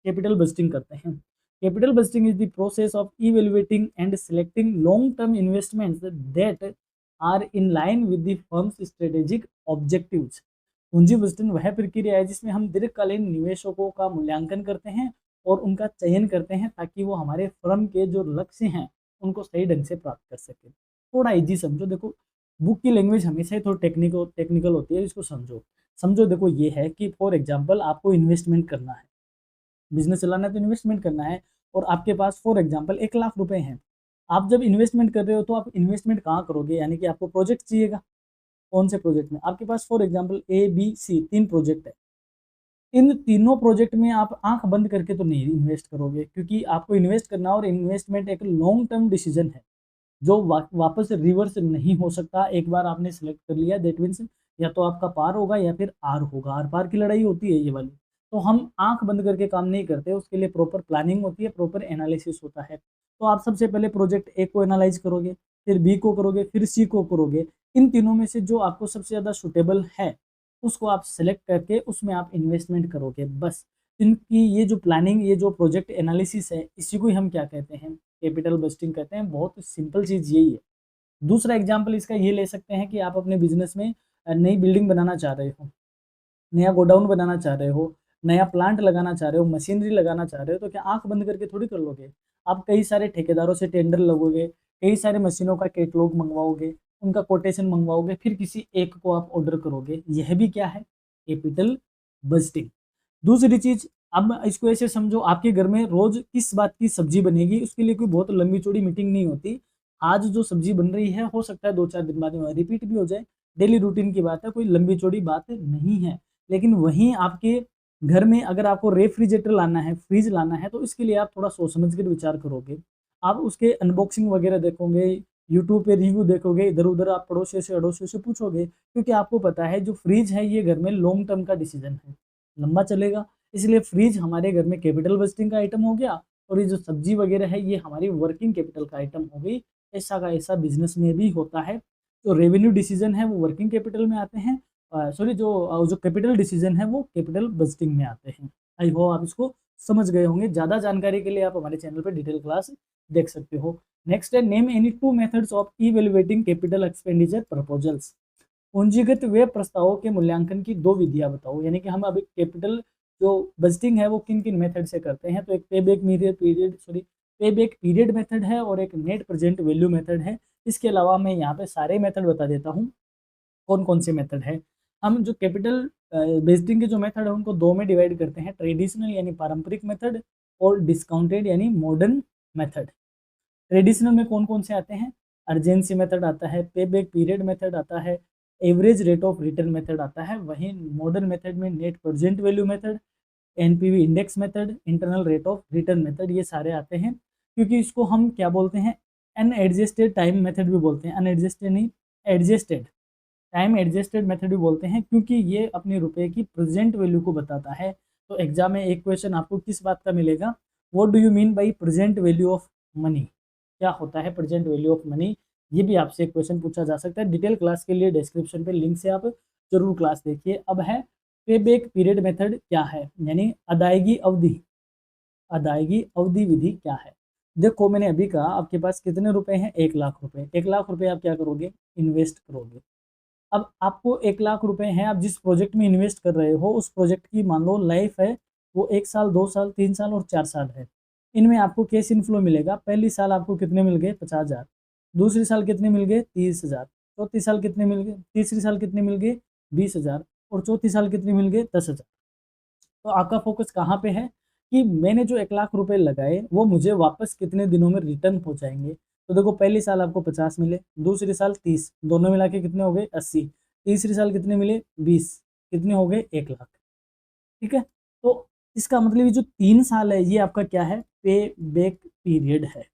कैपिटल बजटिंग करते हैं। Capital budgeting is the process of evaluating and selecting long term investments that are in line with the firm's strategic objectives. पूंजी बजटिंग वह प्रक्रिया है जिसमें हम दीर्घकालीन निवेशकों का मूल्यांकन करते हैं और उनका चयन करते हैं ताकि वो हमारे फर्म के जो लक्ष्य हैं उनको सही ढंग से प्राप्त कर सके। थोड़ा इजी समझो, देखो बुक की लैंग्वेज हमेशा ही थोड़ी टेक्निकल होती है, इसको समझो। समझो देखो ये है कि फॉर एग्जांपल आपको इन्वेस्टमेंट करना है, बिजनेस चलाना है तो इन्वेस्टमेंट करना है, और आपके पास फॉर एग्जांपल 1 लाख रुपए हैं। आप जब इन्वेस्टमेंट कर रहे हो तो आप इन्वेस्टमेंट कहाँ करोगे? यानी कि आपको प्रोजेक्ट चाहिएगा। कौन से प्रोजेक्ट में? आपके पास for example A B C 3 project है। इन तीनों प्रोजेक्ट में आप आंख बंद करके तो नहीं इन्वेस्ट करोगे, क्योंकि आपको इन्वेस्ट करना, और इन्वेस्टमेंट एक लॉन्ग टर्म डिसीजन है जो वापस रिवर्स नहीं हो सकता। एक बार आपने सेलेक्ट कर लिया दैट मीन्स या तो आपका पार होगा या फिर आर होगा, आर पार की लड़ाई होती है ये वाली। तो हम आंख बंद करके काम नहीं करते, उसके लिए प्रॉपर प्लानिंग होती है, प्रॉपर एनालिसिस होता है। तो आप सबसे पहले प्रोजेक्ट ए को एनालाइज करोगे, फिर बी को करोगे, फिर सी को करोगे। इन तीनों में से जो आपको सबसे ज़्यादा सुटेबल है उसको आप सेलेक्ट करके उसमें आप इन्वेस्टमेंट करोगे, बस। इनकी ये जो प्लानिंग, ये जो प्रोजेक्ट एनालिसिस है, इसी को ही हम क्या कहते हैं? कैपिटल बजटिंग कहते हैं। बहुत सिंपल चीज़ यही है। दूसरा एग्जाम्पल इसका ये ले सकते हैं कि आप अपने बिजनेस में नई बिल्डिंग बनाना चाह रहे हो, नया गोडाउन बनाना चाह रहे हो, नया प्लांट लगाना चाह रहे हो, मशीनरी लगाना चाह रहे हो, तो क्या आंख बंद करके थोड़ी कर लोगे? आप कई सारे ठेकेदारों से टेंडर लगोगे, कई सारे मशीनों का कैटलॉग मंगवाओगे, उनका कोटेशन मंगवाओगे, फिर किसी एक को आप ऑर्डर करोगे। यह भी क्या है? Capital budgeting. दूसरी चीज़, अब इसको ऐसे समझो, आपके घर में रोज़ किस बात की सब्जी बनेगी, उसके लिए कोई बहुत लंबी चौड़ी मीटिंग नहीं होती। आज जो सब्जी बन रही है हो सकता है 2-4 दिन बाद में रिपीट भी हो जाए, डेली रूटीन की बात है, कोई लंबी चौड़ी बात नहीं है। लेकिन वहीं आपके घर में अगर आपको रेफ्रिजरेटर लाना है, फ्रिज लाना है, तो इसके लिए आप थोड़ा सोच समझ कर विचार करोगे। आप उसके अनबॉक्सिंग वगैरह देखोगे, यूट्यूब पे रिव्यू देखोगे, इधर-उधर आप पड़ोसियों से अड़ोसियों से पूछोगे, क्योंकि आपको पता है जो फ्रिज है ये घर में लॉन्ग टर्म का डिसीजन है, लंबा चलेगा। इसलिए फ्रिज हमारे घर में कैपिटल बजटिंग का आइटम हो गया, और ये जो सब्जी वगैरह है ये हमारी वर्किंग कैपिटल का आइटम हो गई। ऐसा का ऐसा बिजनेस में भी होता है। जो रेवेन्यू डिसीजन है वो वर्किंग कैपिटल में आते हैं, सॉरी जो कैपिटल डिसीजन है वो कैपिटल बजटिंग में आते हैं। आई होप आप इसको समझ गए होंगे। ज़्यादा जानकारी के लिए आप हमारे चैनल पर डिटेल क्लास देख सकते हो। नेक्स्ट है name any 2 methods of evaluating capital expenditure proposals. पूंजीगत व्यय प्रस्तावों के मूल्यांकन की 2 विधियाँ बताओ। यानी कि हम अभी कैपिटल जो बजटिंग है वो किन-किन मेथड से करते हैं, तो एक पे बैक पीरियड मेथड है और एक नेट प्रेजेंट वैल्यू मेथड है। इसके अलावा मैं यहाँ पे सारे मेथड बता देता हूँ, कौन-कौन से मेथड है। हम जो कैपिटल बजटिंग के जो मेथड है उनको 2 में डिवाइड करते हैं, ट्रेडिशनल यानी पारंपरिक मेथड और डिस्काउंटेड यानी मॉडर्न मेथड। ट्रेडिशनल में कौन-कौन से आते हैं? अर्जेंसी मेथड आता है, पे बैक पीरियड मेथड आता है, average rate of return method आता है। वहीं मॉडर्न मेथड में net present value method, NPV index method, internal rate of return method, ये सारे आते हैं। क्योंकि इसको हम क्या बोलते हैं? अनएडजस्टेड टाइम मेथड भी बोलते हैं, अनएडजस्टेड नहीं, एडजस्टेड टाइम एडजस्टेड मेथड भी बोलते हैं, क्योंकि ये अपने रुपए की प्रेजेंट वैल्यू को बताता है। तो एग्जाम में एक क्वेश्चन आपको किस बात का मिलेगा? What do you mean by present value of money? क्या होता है प्रेजेंट वैल्यू ऑफ मनी? ये भी आपसे एक क्वेश्चन पूछा जा सकता है। डिटेल क्लास के लिए डिस्क्रिप्शन पे लिंक से आप जरूर क्लास देखिए। अब है पे बैक पीरियड मेथड क्या है, यानी अदायगी अवधि, अदायगी अवधि विधि क्या है? देखो मैंने अभी कहा आपके पास कितने रुपए हैं? 1 लाख रुपए। 1 लाख रुपए आप क्या करोगे? इन्वेस्ट करोगे। अब आपको 1 लाख रुपए हैं, आप जिस प्रोजेक्ट में इन्वेस्ट कर रहे हो उस प्रोजेक्ट की मान लो लाइफ है वो 1 साल, 2 साल, 3 साल और 4 साल है। इनमें आपको कैश इनफ्लो मिलेगा। पहली साल आपको कितने मिल गए? 50,000। दूसरी साल कितने मिल गए? 30,000। चौथी साल कितने मिल गए? तीसरी साल कितने मिल गए? 20,000। और चौथी साल कितने मिल गए? 10,000। तो आपका फोकस कहाँ पे है कि मैंने जो 1 लाख रुपए लगाए वो मुझे वापस कितने दिनों में रिटर्न हो जाएंगे। तो देखो पहली साल आपको 50 मिले, दूसरी साल 30, दोनों मिला के कितने हो गए? 80। तीसरी साल कितने मिले? 20। कितने हो गए? 1 लाख। ठीक है। तो इसका मतलब ये जो 3 साल है ये आपका क्या है? पे बैक पीरियड है।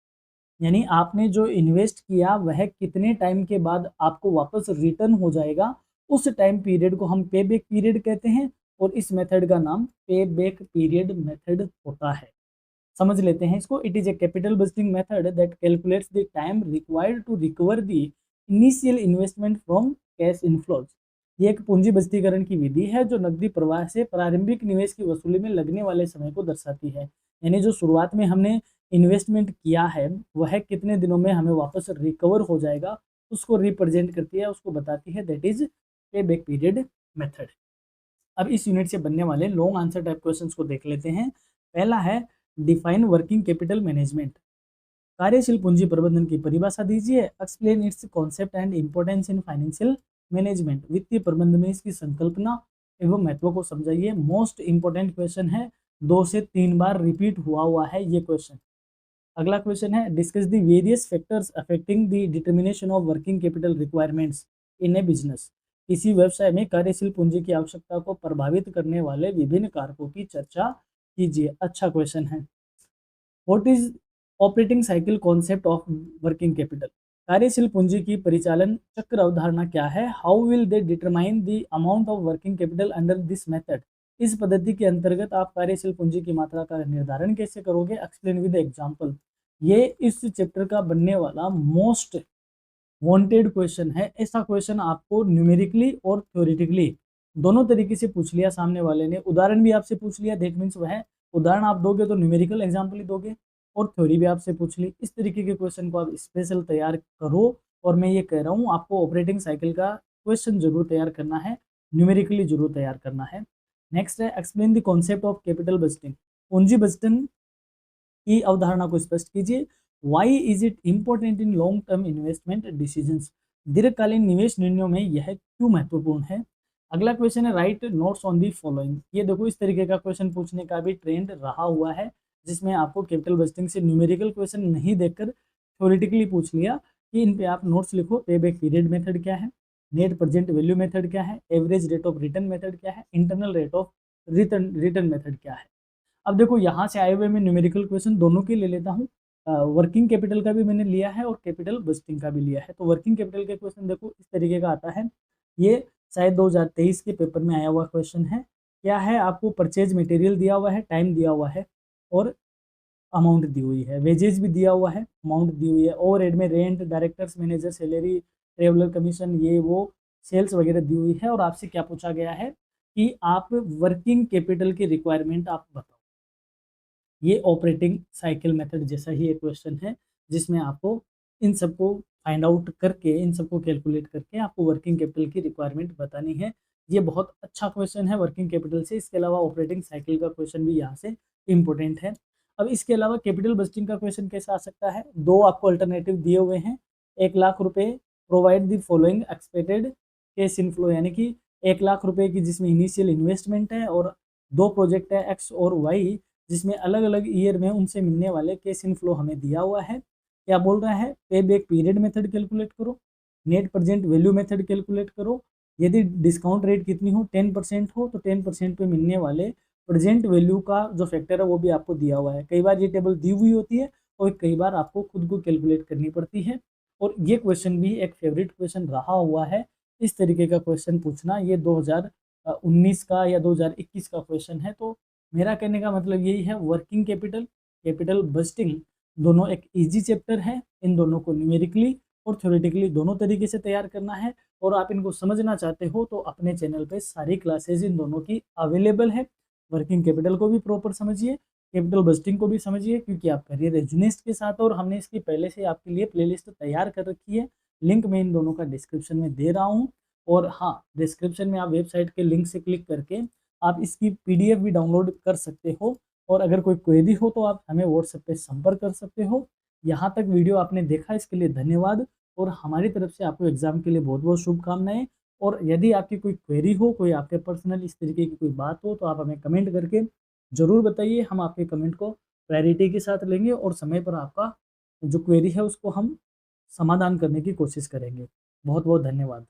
यानी आपने जो इन्वेस्ट किया वह कितने टाइम के बाद आपको वापस रिटर्न हो जाएगा, उस टाइम पीरियड को हम पे बैक पीरियड कहते हैं, और इस मेथड का नाम पे बैक पीरियड मेथड होता है। समझ लेते हैं इसको। It is a capital budgeting method that calculates the time required to recover the initial investment from cash inflows. ये एक पूंजी बजटीकरण की विधि है जो नकदी प्रवाह से प्रारंभिक निवेश की वसूली में लगने वाले समय को दर्शाती है। यानी जो शुरुआत में हमने इन्वेस्टमेंट किया है वह कितने दिनों में हमें वापस रिकवर हो जाएगा, उसको रिप्रेजेंट करती है, उसको बताती है। दैट इज पे बैक पीरियड मेथड। अब इस यूनिट से बनने वाले लॉन्ग आंसर टाइप क्वेश्चंस को देख लेते हैं। पहला है डिफाइन वर्किंग कैपिटल मैनेजमेंट। कार्यशील पूंजी प्रबंधन की परिभाषा दीजिए। Explain it's concept and importance in financial management. वित्तीय प्रबंधन में इसकी संकल्पना एवं महत्व को समझाइए। मोस्ट इंपॉर्टेंट क्वेश्चन है, 2 से 3 बार रिपीट हुआ है ये क्वेश्चन। अगला क्वेश्चन है discuss the various factors affecting the determination of working capital requirements in A business. किसी व्यवसाय में कार्यशील पूंजी की आवश्यकता को प्रभावित करने वाले विभिन्न कारकों की चर्चा कीजिए। अच्छा क्वेश्चन है। What is operating cycle concept of working capital. कार्यशील पूंजी की परिचालन चक्र अवधारणा क्या है। How will they determine the amount of working capital under this method. इस पद्धति के अंतर्गत आप कार्यशील पूंजी की मात्रा का निर्धारण कैसे करोगे। Explain with example. ये इस चैप्टर का बनने वाला मोस्ट वांटेड क्वेश्चन है। ऐसा क्वेश्चन आपको न्यूमेरिकली और थ्योरेटिकली दोनों तरीके से पूछ लिया सामने वाले ने। उदाहरण भी आपसे पूछ लिया, दैट मीन्स वह उदाहरण आप दोगे तो न्यूमेरिकल एग्जाम्पल ही दोगे, और थ्योरी भी आपसे पूछ ली। इस तरीके के क्वेश्चन को आप स्पेशल तैयार करो। और मैं ये कह रहा हूँ आपको ऑपरेटिंग साइकिल का क्वेश्चन जरूर तैयार करना है, न्यूमेरिकली जरूर तैयार करना है। नेक्स्ट है explain the concept of capital budgeting. पूंजी बजटन की अवधारणा को स्पष्ट कीजिए। Why is it important in long term investment decisions. दीर्घकालीन निवेश निर्णयों में यह क्यों महत्वपूर्ण है। अगला क्वेश्चन है right notes on the following. ये देखो इस तरीके का क्वेश्चन पूछने का भी ट्रेंड रहा हुआ है, जिसमें आपको कैपिटल बजटिंग से न्यूमेरिकल क्वेश्चन नहीं देखकर थ्योरेटिकली पूछ लिया कि इन पे आप नोट्स लिखो। पे बैक पीरियड मेथड क्या है, नेट प्रेजेंट वैल्यू मेथड क्या है, average rate of return method क्या है, internal rate of return method क्या है। अब देखो यहाँ से आए हुए मैं न्यूमेरिकल क्वेश्चन दोनों के ले लेता हूँ। वर्किंग कैपिटल का भी मैंने लिया है और कैपिटल बजटिंग का भी लिया है। तो वर्किंग कैपिटल के क्वेश्चन देखो इस तरीके का आता है। ये शायद 2023 के पेपर में आया हुआ क्वेश्चन है। क्या है, आपको परचेज मटेरियल दिया हुआ है, टाइम दिया हुआ है और अमाउंट दी हुई है, वेजेज भी दिया हुआ है, अमाउंट दी हुई है, ओवरहेड में rent, directors manager salary, traveller commission, ये वो सेल्स वगैरह दी हुई है। और आपसे क्या पूछा गया है कि आप वर्किंग कैपिटल की रिक्वायरमेंट आप बताओ। ये ऑपरेटिंग साइकिल मेथड जैसा ही एक क्वेश्चन है, जिसमें आपको इन सबको फाइंड आउट करके, इन सबको कैलकुलेट करके आपको वर्किंग कैपिटल की रिक्वायरमेंट बतानी है। ये बहुत अच्छा क्वेश्चन है वर्किंग कैपिटल से। इसके अलावा ऑपरेटिंग साइकिल का क्वेश्चन भी यहाँ से इम्पोर्टेंट है। अब इसके अलावा कैपिटल बजटिंग का क्वेश्चन कैसा आ सकता है। 2 आपको अल्टरनेटिव दिए हुए हैं। 1 लाख रुपए, provide the following expected cash inflow, यानी कि 1 लाख रुपए की जिसमें इनिशियल इन्वेस्टमेंट है, और 2 प्रोजेक्ट है एक्स और वाई, जिसमें अलग अलग ईयर में उनसे मिलने वाले कैश इनफ्लो हमें दिया हुआ है। क्या बोल रहा है, पे बैक पीरियड मेथड कैलकुलेट करो, net present value method calculate करो। यदि डिस्काउंट रेट कितनी हो, 10% हो, तो 10% पे मिलने वाले प्रेजेंट वैल्यू का जो फैक्टर है वो भी आपको दिया हुआ है। कई बार ये टेबल दी हुई होती है और कई बार आपको खुद को कैलकुलेट करनी पड़ती है। और ये क्वेश्चन भी एक फेवरेट क्वेश्चन रहा हुआ है। इस तरीके का क्वेश्चन पूछना, ये 2019 का या 2021 का क्वेश्चन है। तो मेरा कहने का मतलब यही है, वर्किंग कैपिटल, कैपिटल बजटिंग दोनों एक इजी चैप्टर है। इन दोनों को न्यूमेरिकली और थ्योरेटिकली दोनों तरीके से तैयार करना है। और आप इनको समझना चाहते हो तो अपने चैनल पे सारी क्लासेज इन दोनों की अवेलेबल है। वर्किंग कैपिटल को भी प्रॉपर समझिए, कैपिटल बजटिंग को भी समझिए, क्योंकि आप करियर एजुनिस्ट के साथ, और हमने इसकी पहले से आपके लिए प्लेलिस्ट तैयार कर रखी है। लिंक मैं इन दोनों का डिस्क्रिप्शन में दे रहा हूँ। और हाँ, डिस्क्रिप्शन में आप वेबसाइट के लिंक से क्लिक करके आप इसकी PDF भी डाउनलोड कर सकते हो। और अगर कोई क्वेरी हो तो आप हमें व्हाट्सएप पे संपर्क कर सकते हो। यहाँ तक वीडियो आपने देखा, इसके लिए धन्यवाद। और हमारी तरफ से आपको एग्जाम के लिए बहुत बहुत शुभकामनाएं। और यदि आपकी कोई क्वेरी हो, कोई आपके पर्सनल इस तरीके की कोई बात हो, तो आप हमें कमेंट करके ज़रूर बताइए। हम आपके कमेंट को प्रायोरिटी के साथ लेंगे और समय पर आपका जो क्वेरी है उसको हम समाधान करने की कोशिश करेंगे। बहुत बहुत धन्यवाद।